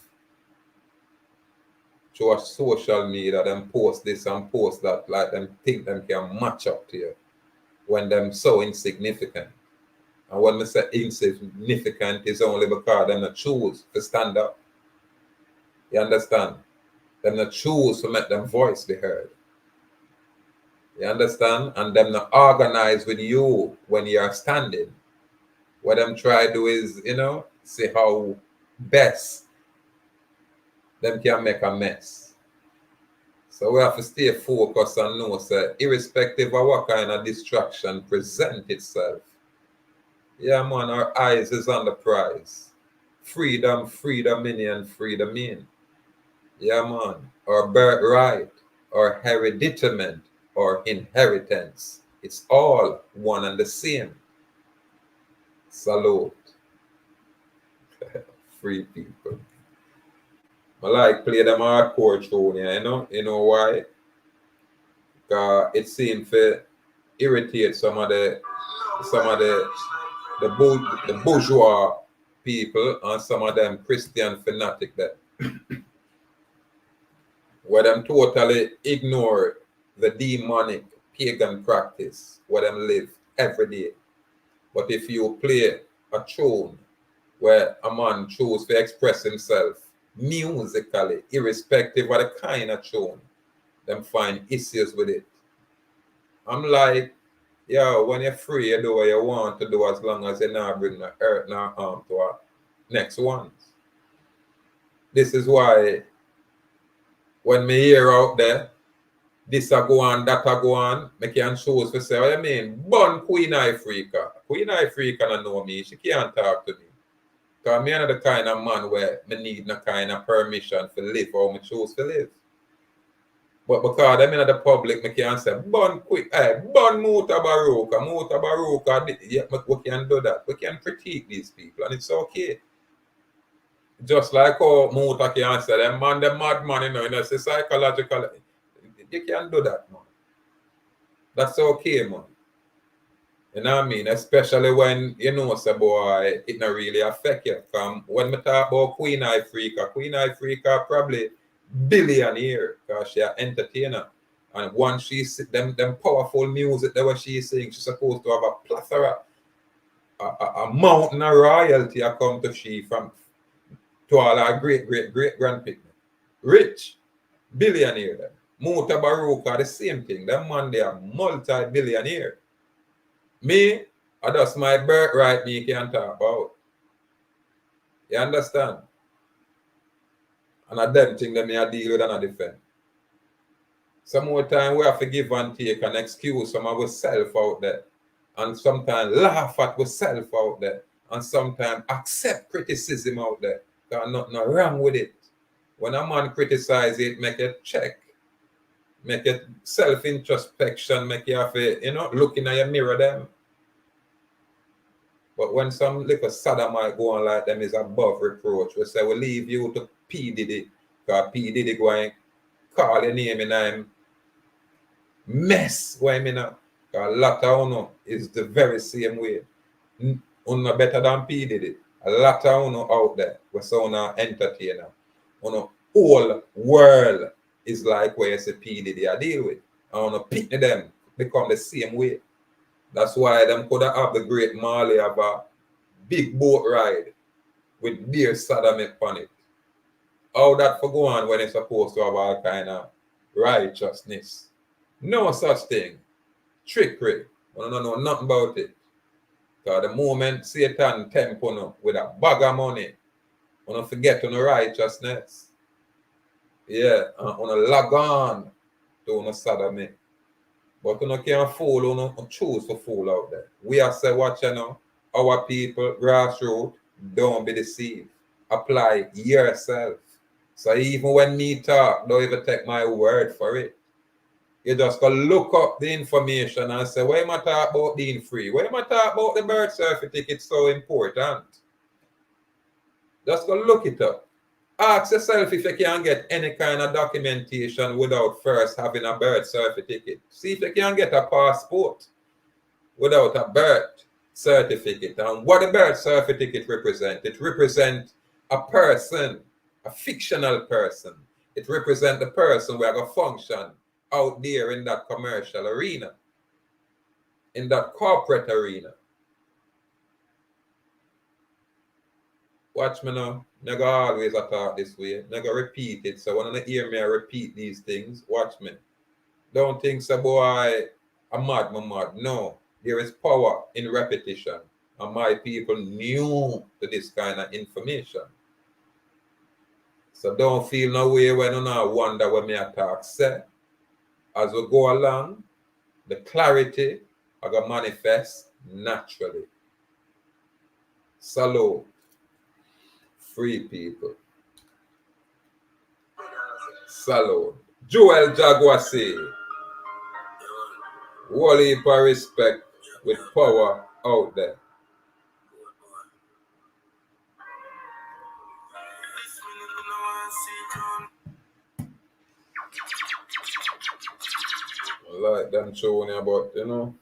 through social media, them post this and post that, like them think them can match up to you when them so insignificant. And when I say insignificant is only because them not choose to stand up. You understand? Them not choose to make them voice be heard. You understand? And them not organize with you when you are standing. What them try to do is, you know, see how best them can make a mess. So we have to stay focused and know, say, irrespective of what kind of distraction present itself. Yeah, man, our eyes is on the prize. Freedom, freedom in and freedom in. Yeah, man. Our birthright, our hereditament, or inheritance. It's all one and the same. Salute. Free people. I like play them hardcore tune, you know? You know why? Because it seems to irritate some of the bourgeois people and some of them Christian fanatic that where them totally ignore the demonic pagan practice where them live every day. But if you play a tune where a man chooses to express himself musically, irrespective of the kind of tune, them find issues with it. I'm like, yo, when you're free, you do what you want to do as long as you not bring the hurt nor harm to our next ones. This is why when me hear out there, this a go on, that a go on, me can choose to say, what you mean? Born Queen Ifrica. Queen Ifrica don't know me, she can't talk to me. Because me are the kind of man where me need no kind of permission to live how me choose to live. But because I'm in the public, I can say, burn quick, burn Muta Baruka, yeah, we can do that. We can critique these people, and it's okay. Just like how Muta can say, them man, the madman, you know, it's psychological. You can do that, man. That's okay, man. You know what I mean? Especially when, you know, say, boy, it not really affect you. When we talk about Queen Ifrica probably billionaire because she an entertainer. And once she them powerful music that what she sing, she's supposed to have a plethora, a mountain of royalty a come to she from to all our great grandparents. Rich, billionaire them. Muta Baruka, the same thing. Them man they are multi-billionaire. Me, that's my birthright me can talk about. You understand? And I them thing that me I deal with and I defend. Some more time we have to give and take and excuse some of ourselves out there. And sometimes laugh at ourselves out there. And sometimes accept criticism out there. There's nothing wrong with it. When a man criticize it, make it check. Make it self-introspection, make you have to, you know, look in your mirror them. But when some little sodomite go on like them is above reproach, we say we leave you to P. Diddy, because P. Diddy going call your name in him mess why me now. Because a lot of uno is the very same way. Uno better than P. Diddy. A lot of uno out there we say uno entertainer. Uno whole world is like where you say P. Diddy I deal with. And uno pick them become the same way. That's why them could have the great Marley have a big boat ride with dear sodomy upon it. How that for go on when it's supposed to have all kind of righteousness? No such thing. Trickery. I don't know nothing about it. Because the moment Satan tempt you with a bag of money, you don't forget on the righteousness. Yeah, and you log on to the sodomy. But you can't fool, you choose to fool out there. We are say, watch you know, our people, grassroots, don't be deceived. Apply yourself. So even when me talk, don't even take my word for it. You just go look up the information and say, why am I talk about being free? Why am I talk about the birth certificate so important? Just go look it up. Ask yourself if you can get any kind of documentation without first having a birth certificate. See if you can get a passport without a birth certificate. And what the birth certificate represents? It represents a person, a fictional person. It represents the person where going to function out there in that commercial arena, in that corporate arena. Watch me now. Never always talk this way. Never repeat it. So when you hear me, I repeat these things. Watch me. Don't think so, boy, I'm mad, I'm mad. No. There is power in repetition. And my people new to this kind of information. So don't feel no way when you not wonder when me attack say. As we go along, the clarity are going to manifest naturally. Salute. Free people. Salute. Joel Jaguasi. Whole heap of respect with power out there. Like them showing about, you know.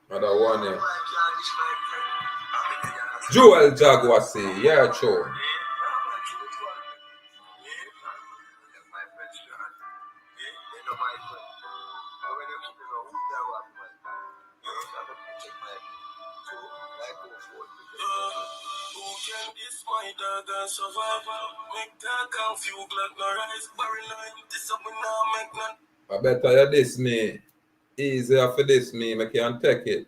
Another one here. Joel Jaguasi, yeah, true. I better you diss me. Easier for this me, I can take it.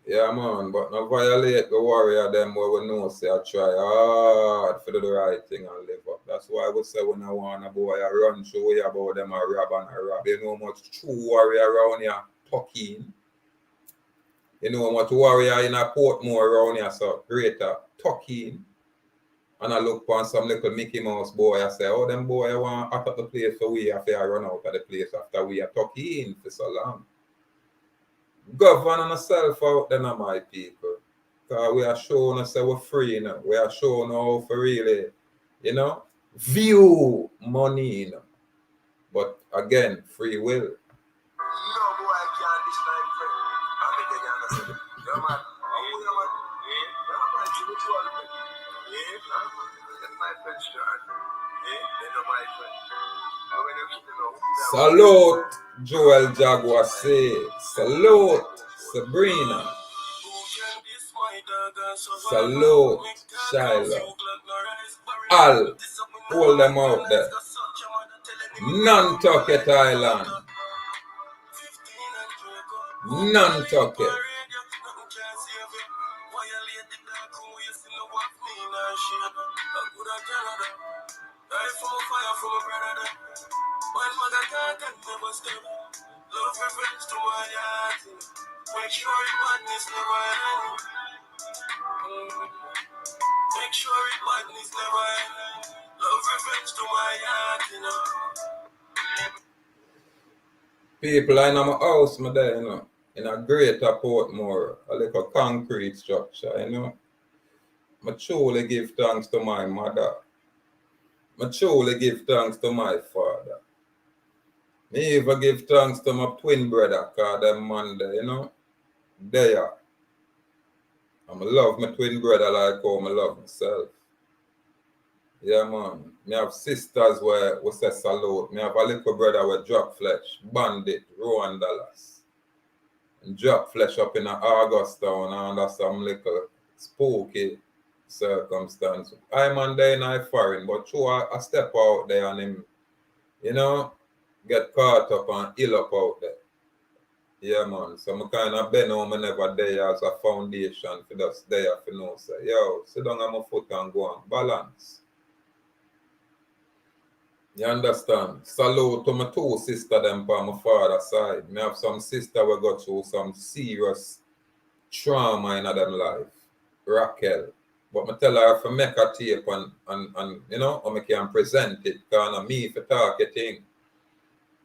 Yeah, man, but not violate the warrior them where we know say I try hard to do the right thing and live up. That's why I would say when I want a boy I run through way about them a rob and a rob. You know much true warrior around here talking. You know much warrior in a Portmore around here, so greater talking. And I look upon some little Mickey Mouse boy, I say, oh, them boy I want out of the place so we have to run out of the place after we are talking for so long. Govern yourself out there, my people. Because we are showing us that we're free, you know. We are showing how for really, you know, view money, you know. But again, free will. No boy can't this my friend. I'm in the understand. Yeah, man. Salute, Joel Jaguasi. Salute, Sabrina. Salute, Shiloh. Al, hold them out there. Nantucket Island. Nantucket. Make sure it madness never end. Make sure it madness never end. Love revenge to my heart, you know. People in my house, my there, in a greater Portmore, a little concrete structure. I truly give thanks to my mother. I truly give thanks to my father. Me even give thanks to my twin brother, cause them man there, There. I love my twin brother like how I love myself. Yeah, man. Me have sisters where we say salute. Me have a little brother where drop flesh, bandit, Rowan Dallas. And drop flesh up in Augusta and under some little spooky circumstance. I'm on there in a foreign, but true, I step out there and him, get caught up and ill up out there. Yeah, man. So I kind of been home and never there as a foundation for just there for no say, yo, sit down on my foot and go and balance. You understand? Salute to my two sisters them on my father's side. Me have some sister we go through some serious trauma in them life. Raquel. But I tell her if I make a tape and I can present it, because of me for talk a thing.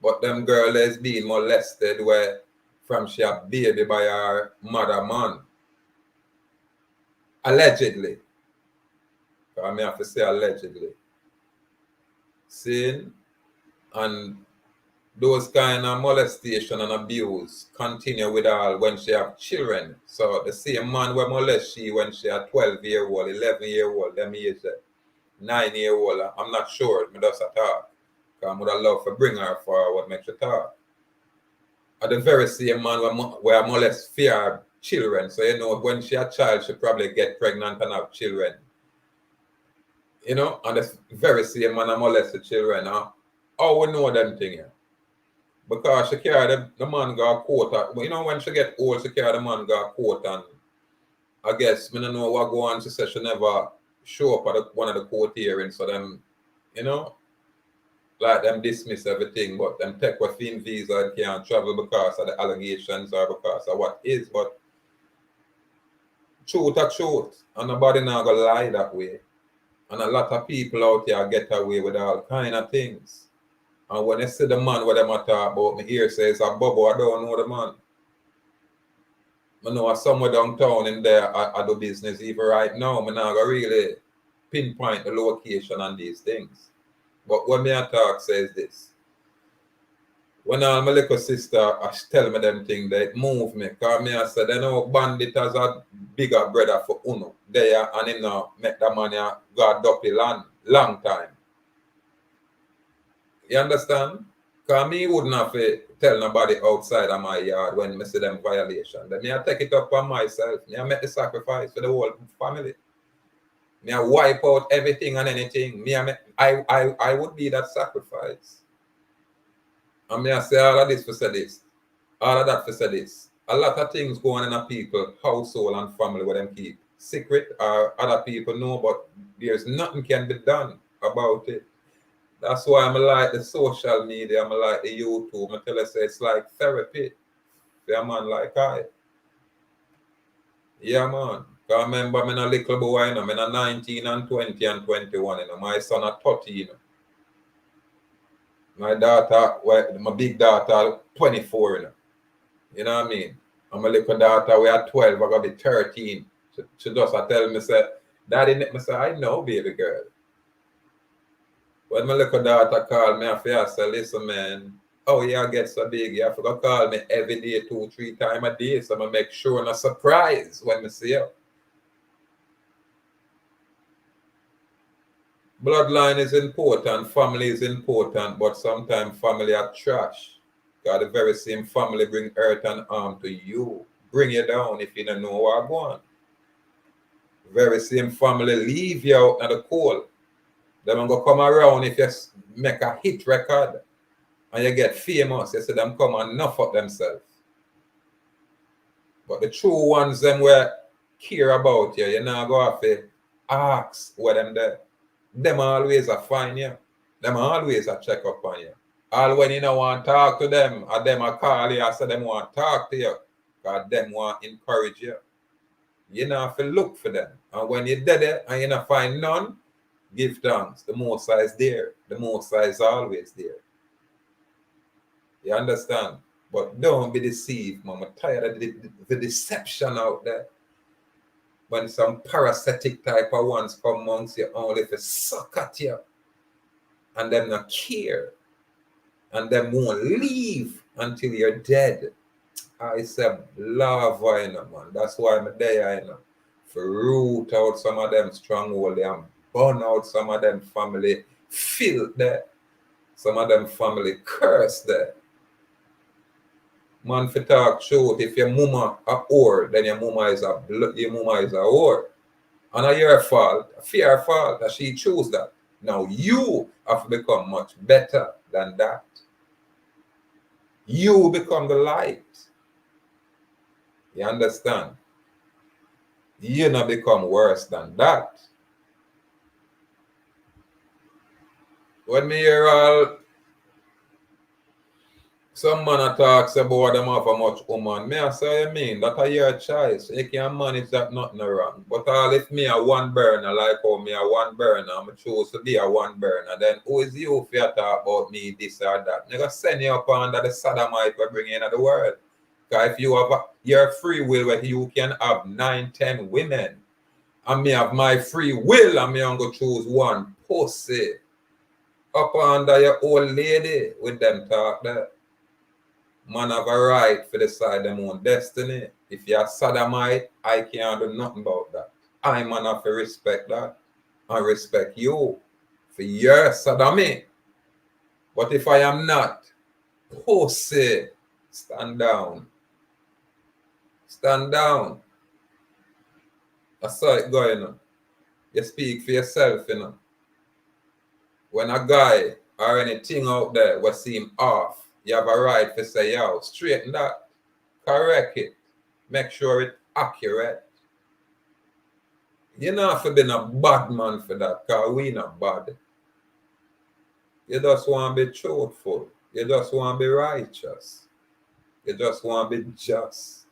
But them girl is being molested where from she a baby by her mother man. Allegedly. I have to say allegedly. See? And those kind of molestation and abuse continue with her when she have children. So the same man will molest she when she a 12-year-old, 11-year-old, them age 9-year-old. I'm not sure, me just a talk. Because I would have loved to bring her forward, make her talk. At the very same man where molest fear children. So when she a child, she probably get pregnant and have children. And the very same man molest the children. How we know them things here? Because she carry the man go court. When she get old, she carry the man go court, and I guess me don't know what go on. She said she never show up at one of the court hearings, so them, like them dismiss everything, but them take with thin visa and can't travel because of the allegations or because of what is. But truth are truth, and nobody not gonna lie that way. And a lot of people out here get away with all kind of things. And when I see the man what them talk about, me ear says a bubble, I don't know the man. I know somewhere downtown in there I do business even right now. I'm not gonna really pinpoint the location on these things. But what me I talk says this. When my little sister tell me them things, they move me. Because me I said, bandit has a bigger brother for Uno. There and him now make that man go duppy long time. You understand? Because me wouldn't have to tell nobody outside of my yard when I see them violation. Then I take it up on myself. I make the sacrifice for the whole family. I wipe out everything and anything. I would be that sacrifice. And I say all of this for say this. All of that for say this. A lot of things going on in a people, household and family where them keep secret or other people know, but there's nothing can be done about it. That's why I'm like the social media, I'm like the YouTube. I tell you, say it's like therapy for a man like I. Yeah, man. Because I remember I'm a little boy, I'm 19 and 20 and 21, my son at 30, My daughter, my big daughter, 24, You know what I mean? And my little daughter, we are 12, I'm going to be 13. She just tell me, say, Daddy, I say, I know, baby girl. When my little daughter called me, I say, listen, man, oh, yeah, I get so big. You have to call me every day, 2-3 times a day. So I make sure I'm surprise when I see you. Bloodline is important, family is important, but sometimes family are trash. Because the very same family bring hurt and harm to you. Bring you down if you don't know what going on. Very same family leave you out in the cold. Them go come around if you make a hit record and you get famous. You see them come and nuff up themselves. But the true ones, them where care about you, you now go have to ask where them there. Them always a find you. Them always a check up on you. All when you don't want to talk to them, or them a call you and say them want to talk to you, because them want to encourage you. You don't have to look for them. And when you're dead and you don't find none, give thanks. The Most High is there. The Most High is always there. You understand? But don't be deceived, man. I'm tired of the deception out there. When some parasitic type of ones come amongst you only to suck at you and them not care and them won't leave until you're dead. I said lava, you know, man. That's why I'm there, you know. For root out some of them stronghold and burn out some of them family filth there. Some of them family curse there. Man, for talk truth, if your mama a whore, then your mama is a whore. And not your fault, fear fault that she chose that. Now you have to become much better than that. You become the light. You understand? You not become worse than that. When me hear all some man talks about them have a much woman, me I say, you mean that are your choice. You can manage that, nothing wrong. But all if me a one burner, like how me a one burner, I choose to be a one burner, then who is you if you talk about me this or that? You gonna send you up under the sodomite we bring into the world. Because if you have your free will where you can have 9, 10 women, and me have my free will and me I'm gonna choose one pussy up under your old lady with them talk there. Man have a right for decide them own destiny. If you're a sodomite, I can't do nothing about that. I man have to respect that. I respect you for your sodomy. But if I am not, pussy, stand down. Stand down. That's how it going on. You speak for yourself, you know. When a guy or anything out there will seem off, you have a right to say, yo, straighten that, correct it, make sure it's accurate. You don't have to be a bad man for that, because we not bad. You just want to be truthful. You just want to be righteous. You just want to be just.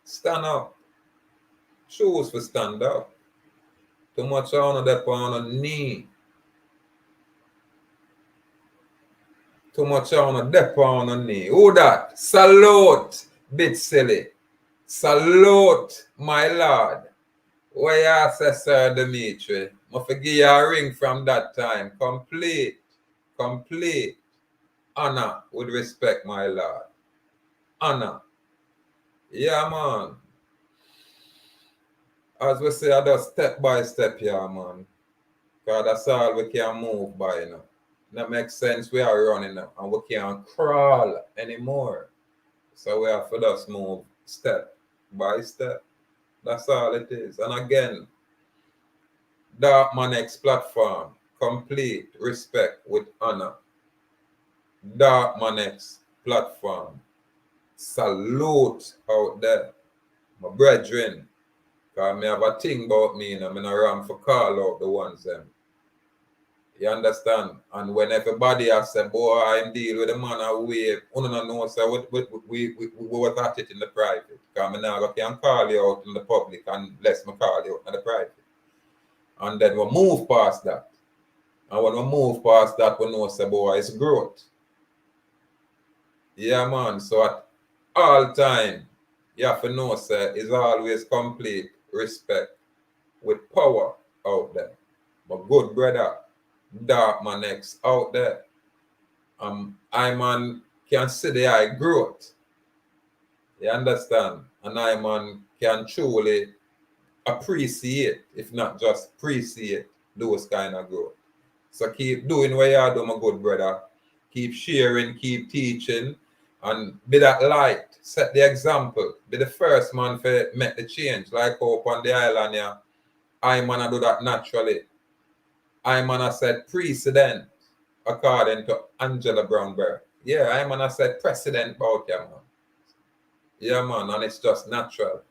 Stand up. Choose to stand up. Too much on that on a knee. Too much on a dep on a knee. Who that? Salute, bit silly. Salute, my lord. Why you say, Sir Dimitri? I forgive you a ring from that time. Complete. Honor with respect, my lord. Honor. Yeah, man. As we say, I just step by step here, man. Because that's all we can move by, you know. That makes sense. We are running now, and we can't crawl anymore. So we have to just move step by step. That's all it is. And again, Dark Manex platform, complete respect with honor. Dark Manex platform, salute out there, my brethren. Because I have a thing about me, and I'm in a ram for call out the ones them. You understand? And when everybody has said, boy, I'm deal with the man away, you don't know, so we were at it in the private. Because I now can call you out in the public unless I call you out in the private. And then we move past that. And when we move past that, we know, say, boy, it's growth. Yeah, man. So at all time, you have to know, say, it's always complete respect with power out there. My good brother, Dark Manex out there. I man can see the eye growth. You understand? And I man can truly appreciate, if not just appreciate, those kind of growth. So keep doing what you do, my good brother. Keep sharing, keep teaching, and be that light. Set the example. Be the first man to make the change. Like up on the island here, I man do that naturally. I man I said precedent according to Angela Brownberg. Yeah, I man I said precedent about you, man. Yeah, man, and it's just natural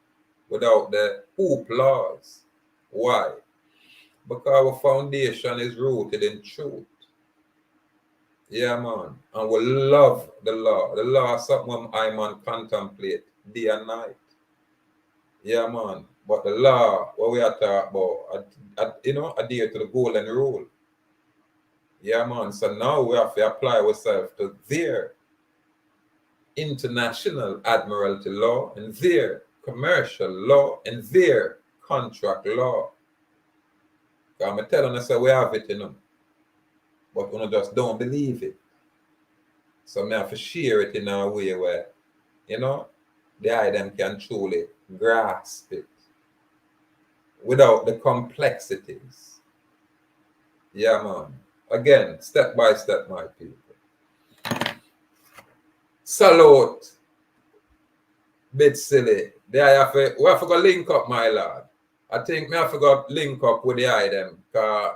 without the hoop laws. Why? Because our foundation is rooted in truth. Yeah, man. And we love the law. The law is something I man contemplate day and night. Yeah, man. But the law, what we are talking about, adhere to the golden rule. Yeah, man. So now we have to apply ourselves to there. international admiralty law, and their commercial law, and their contract law. I'm telling you, say we have it, but we just don't believe it. So I have to share it in a way where, the item can truly grasp it without the complexities. Yeah, man. Again, step by step, my people. Salute. Bit silly. We have to go link up, my lord. I think me have to go link up with the item. Because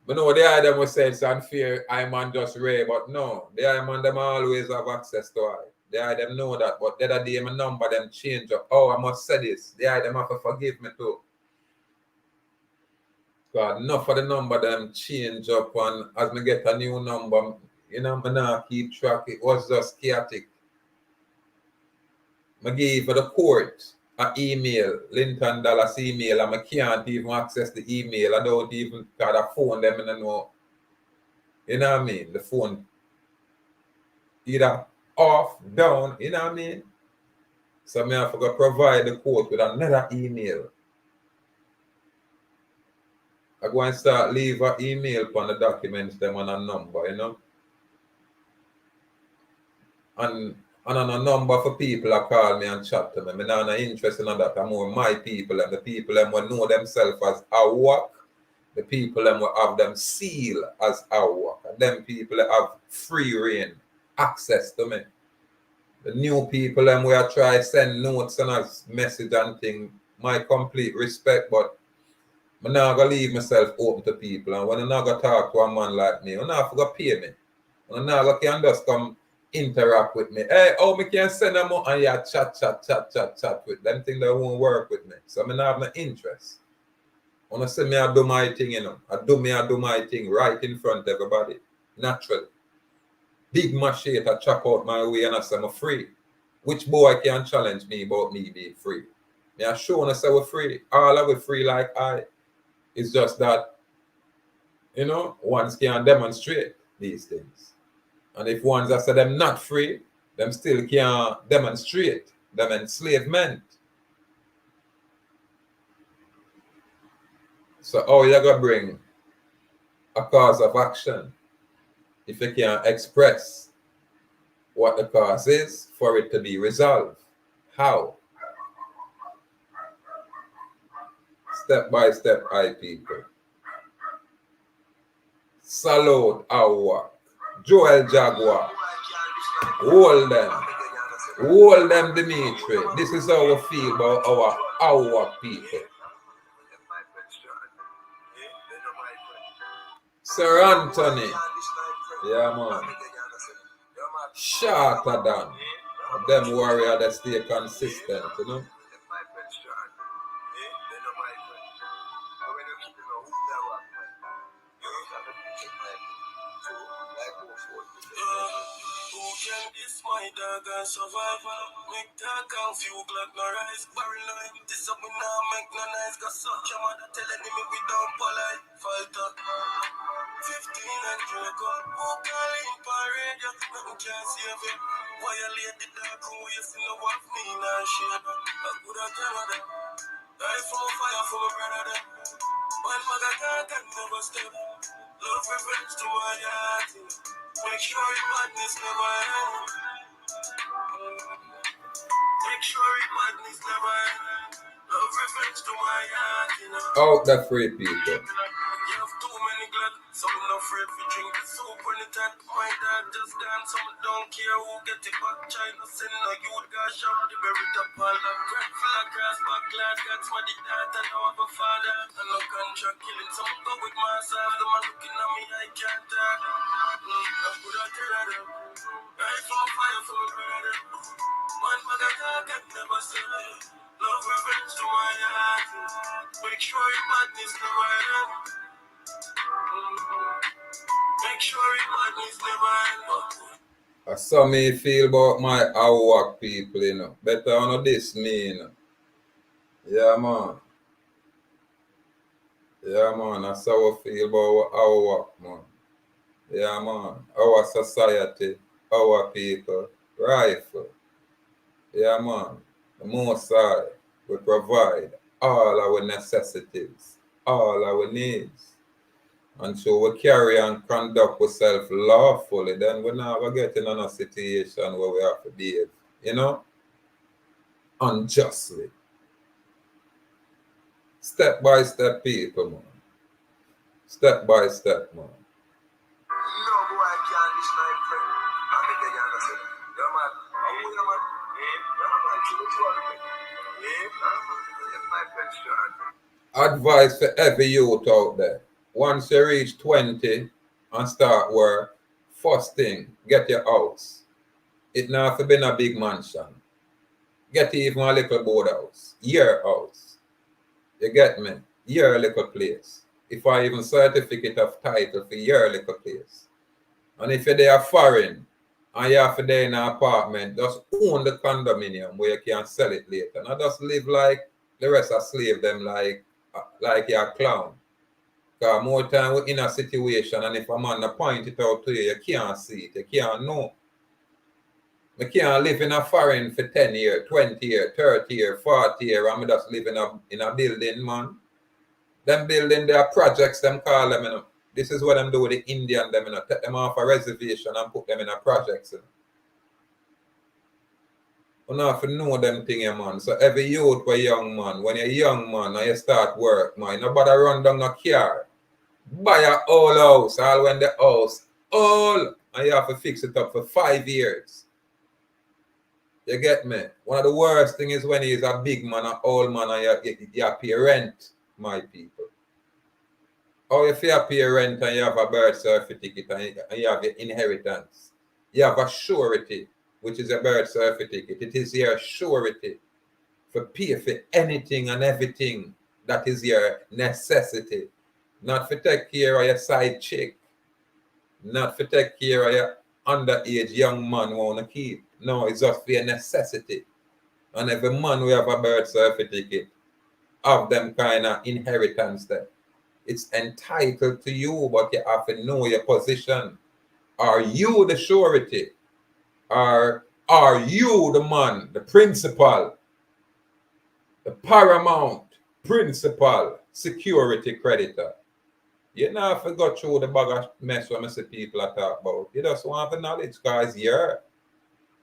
I know the item was saying it's unfair, I man just ray, but no. The item them always have access to it. The item know that, but the other day my number them change up. Oh, I must say this. The item have to forgive me too. God, enough of the number them change up, and as me get a new number, me not keep track. It was just chaotic. I gave the court an email, Linton Dallas email, and I can't even access the email. I don't even got a phone them and I know. You know what I mean? The phone either off, down, you know what I mean? So I have to go provide the court with another email. I go and start leave an email on the documents them on a number, And on a number for people that call me and chat to me. I'm not interested in that. I'm more my people and the people them will know themselves as our work. The people them will have them seal as our work. And them people that have free reign, access to me. The new people them will try send notes and a message and thing. My complete respect, but I'm not gonna leave myself open to people. And when I'm not gonna talk to a man like me, I'm not gonna pay me. I'm not gonna just come interact with me. Hey, how me can send them out and yeah, chat with them. Thing that won't work with me. So I have no interest. When I say me I do my thing, I do my thing right in front of everybody. Naturally. Big machete I chop out my way and I say I'm free. Which boy can challenge me about me being free? Me I show and I say we're free. All of we free like I. It's just that, ones can demonstrate these things. And if ones that say them not free, them still can't demonstrate them enslavement. So how you gonna bring a cause of action if you can't express what the cause is for it to be resolved? How? Step by step, people. Salute our work. Joel Jaguar. Hold them, Dimitri. This is how we feel about our people. Sir Anthony. Yeah, man. Shorter than them warrior that stay consistent, My dog and survivor, make dog and few glad no rise. Barrel no empty, so we now make no nice. Got such your mother telling me we don't polite. Falter 15 and Draco, who call in parade? Nothing can save you. Violate the dark, who you see no walk me in and shade. I could have done that. Die from fire for my brother. One mother can never step. Love revenge to my heart. Make sure your madness never end. Make sure it madness never end. Love revenge to my heart, Out the free people. You have too many glad, some not afraid to drink the soup when it hot. My dad just gone, some don't care who get it back. China send no youth got shot, the berry top all that crack full of grass, back glad, got smarty dad, and now I have a father. And no contract killing, some go with myself, the man looking at me, I can't talk. I could have turned it up. Right from fire for my brother. One mother can never say love revenge to my heart. Make sure your madness never end. Make sure your madness never end. That's how me feel about my our people, Better on this me, Yeah, man. Yeah, man. That's how I feel about our work, man. Yeah, man. Our society, our people. rifle. Yeah, man. The Most High will provide all our necessities, all our needs. And so we carry and conduct ourselves lawfully, then we're not going to get in a situation where we have to behave, unjustly. Step by step, people, man. Step by step, man. No boy can this my friend. I'm the guy that said, yeah man, I'm with you man. Yeah man, to the tournament. Yeah, my friend Stuart. Advice for every youth out there. Once you reach 20 and start work, first thing, get your house. It not have to be in a big mansion. Get even a little board house. Your house. You get me? Your little place. If I even certificate of title for your little place. And if you're there foreign and you have to there in an apartment, just own the condominium where you can sell it later. Not just live like the rest of slave them like you're a clown. Because more time we're in a situation and if a man point it out to you, you can't see it, you can't know. I can't live in a foreign for 10 years, 20 years, 30 years, 40 years, and I just live in a building, man. Them building, their projects, them call them, This is what I'm doing with the Indian, them, take them off a reservation and put them in a project, You have to know them things, man. So every youth for young man, when you're young man and you start work, man, nobody run down a car. Buy a whole house, all when the house, all, and you have to fix it up for 5 years. You get me? One of the worst things is when he's a big man, an old man, and you pay rent, my people. Or if you pay rent and you have a birth certificate and you have your inheritance, you have a surety, which is a birth certificate. It is your surety for pay for anything and everything that is your necessity. Not for take care of your side chick. Not for take care of your underage young man want to keep. No, it's just for your necessity. And every man who have a birth certificate have them kind of inheritance there. It's entitled to you, but you have to know your position. Are you the surety? Or are you the man, the principal, the paramount, principal, security creditor? You never forgot through the bag of mess when I see people are talk about. You just want the knowledge because it's your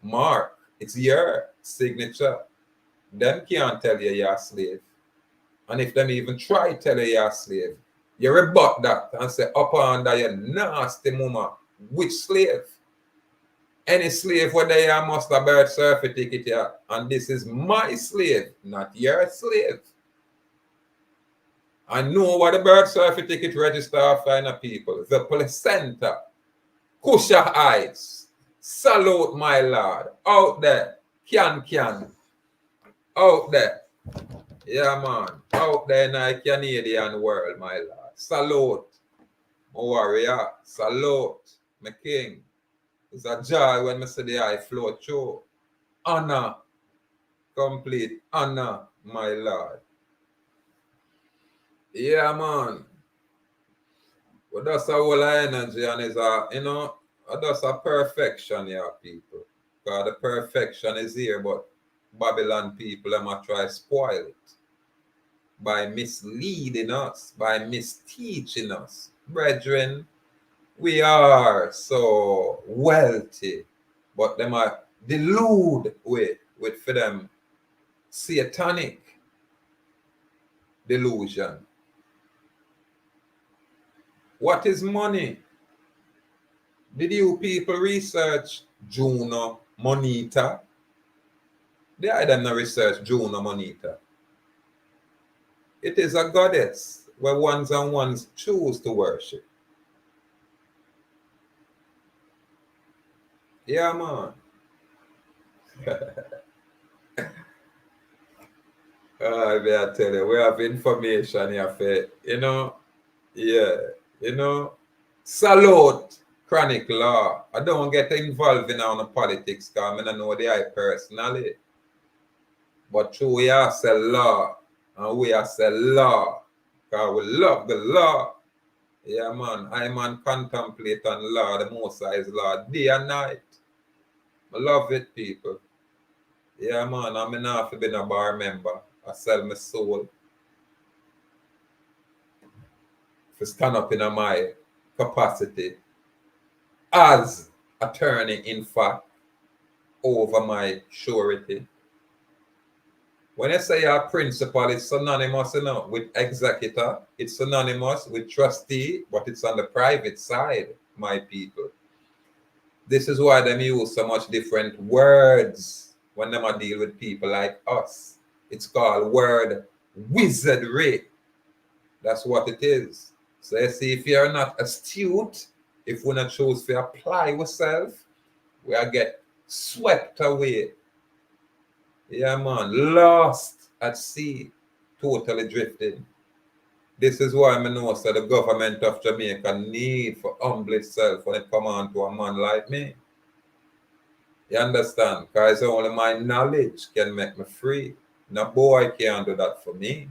mark. It's your signature. Them can't tell you you're a slave. And if them even try to tell you you're a slave, you rebut that and say, up under your nasty mama, which slave? Any slave where they must have birth certificate here, and this is my slave, not your slave. I know what the birth certificate register for people. The placenta, Kusha eyes, salute my Lord, out there, can, out there. Yeah, man, out there in the Canadian world, my Lord. Salute, my warrior, salute, my king. It's a joy when I see the eye flow through. Honor, complete honor, my Lord. Yeah, man. But that's a whole energy and it's that's a perfection here, people. Because the perfection is here, but Babylon people, they might try to spoil it by misleading us, by misteaching us. Brethren, we are so wealthy, but they might delude with for them satanic delusion. What is money? Did you people research Juno Moneta? They didn't research Juno Moneta. It is a goddess where ones and ones choose to worship. Yeah, man. I tell you, we have information here for, salute chronic law. I don't get involved in the politics because I don't know the I personally. But true, we are say law and we are say law because we love the law. Yeah, man. I man contemplate on law, the Most High's law, day and night. I love it, people. Yeah, man, I'm not being a bar member. I sell my soul to stand up in my capacity as attorney, in fact, over my surety. When I say a principal, it's synonymous, with executor. It's synonymous with trustee, but it's on the private side, my people. This is why them use so much different words when them deal with people like us. It's called word wizardry. That's what it is. So you see, if you're not astute, if we not choose to apply ourselves, we are get swept away. Yeah, man, lost at sea, totally drifted. This is why I know that the government of Jamaica need for humble itself when it come on to a man like me. You understand? Because only my knowledge can make me free. No boy can't do that for me.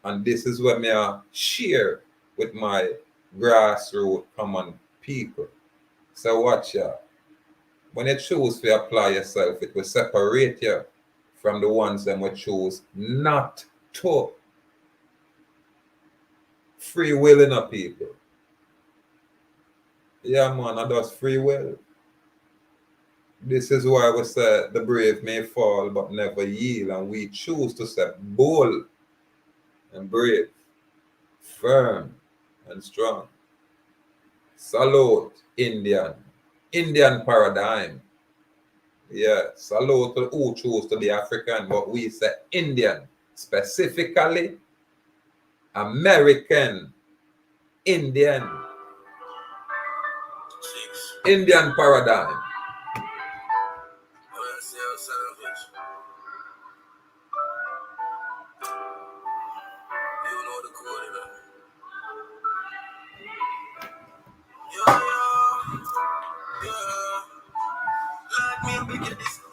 And this is what I share with my grassroots common people. So watch ya. When you choose to apply yourself, it will separate you from the ones that will choose not to. Free will in a people. Yeah, man, I does free will. This is why we say the brave may fall but never yield, and we choose to say bold and brave, firm and strong. Salute, Indian. Indian paradigm. Yeah, salute to who choose to be African, but we say Indian. Specifically, American Indian. Indian paradigm. Yeah. Let me begin this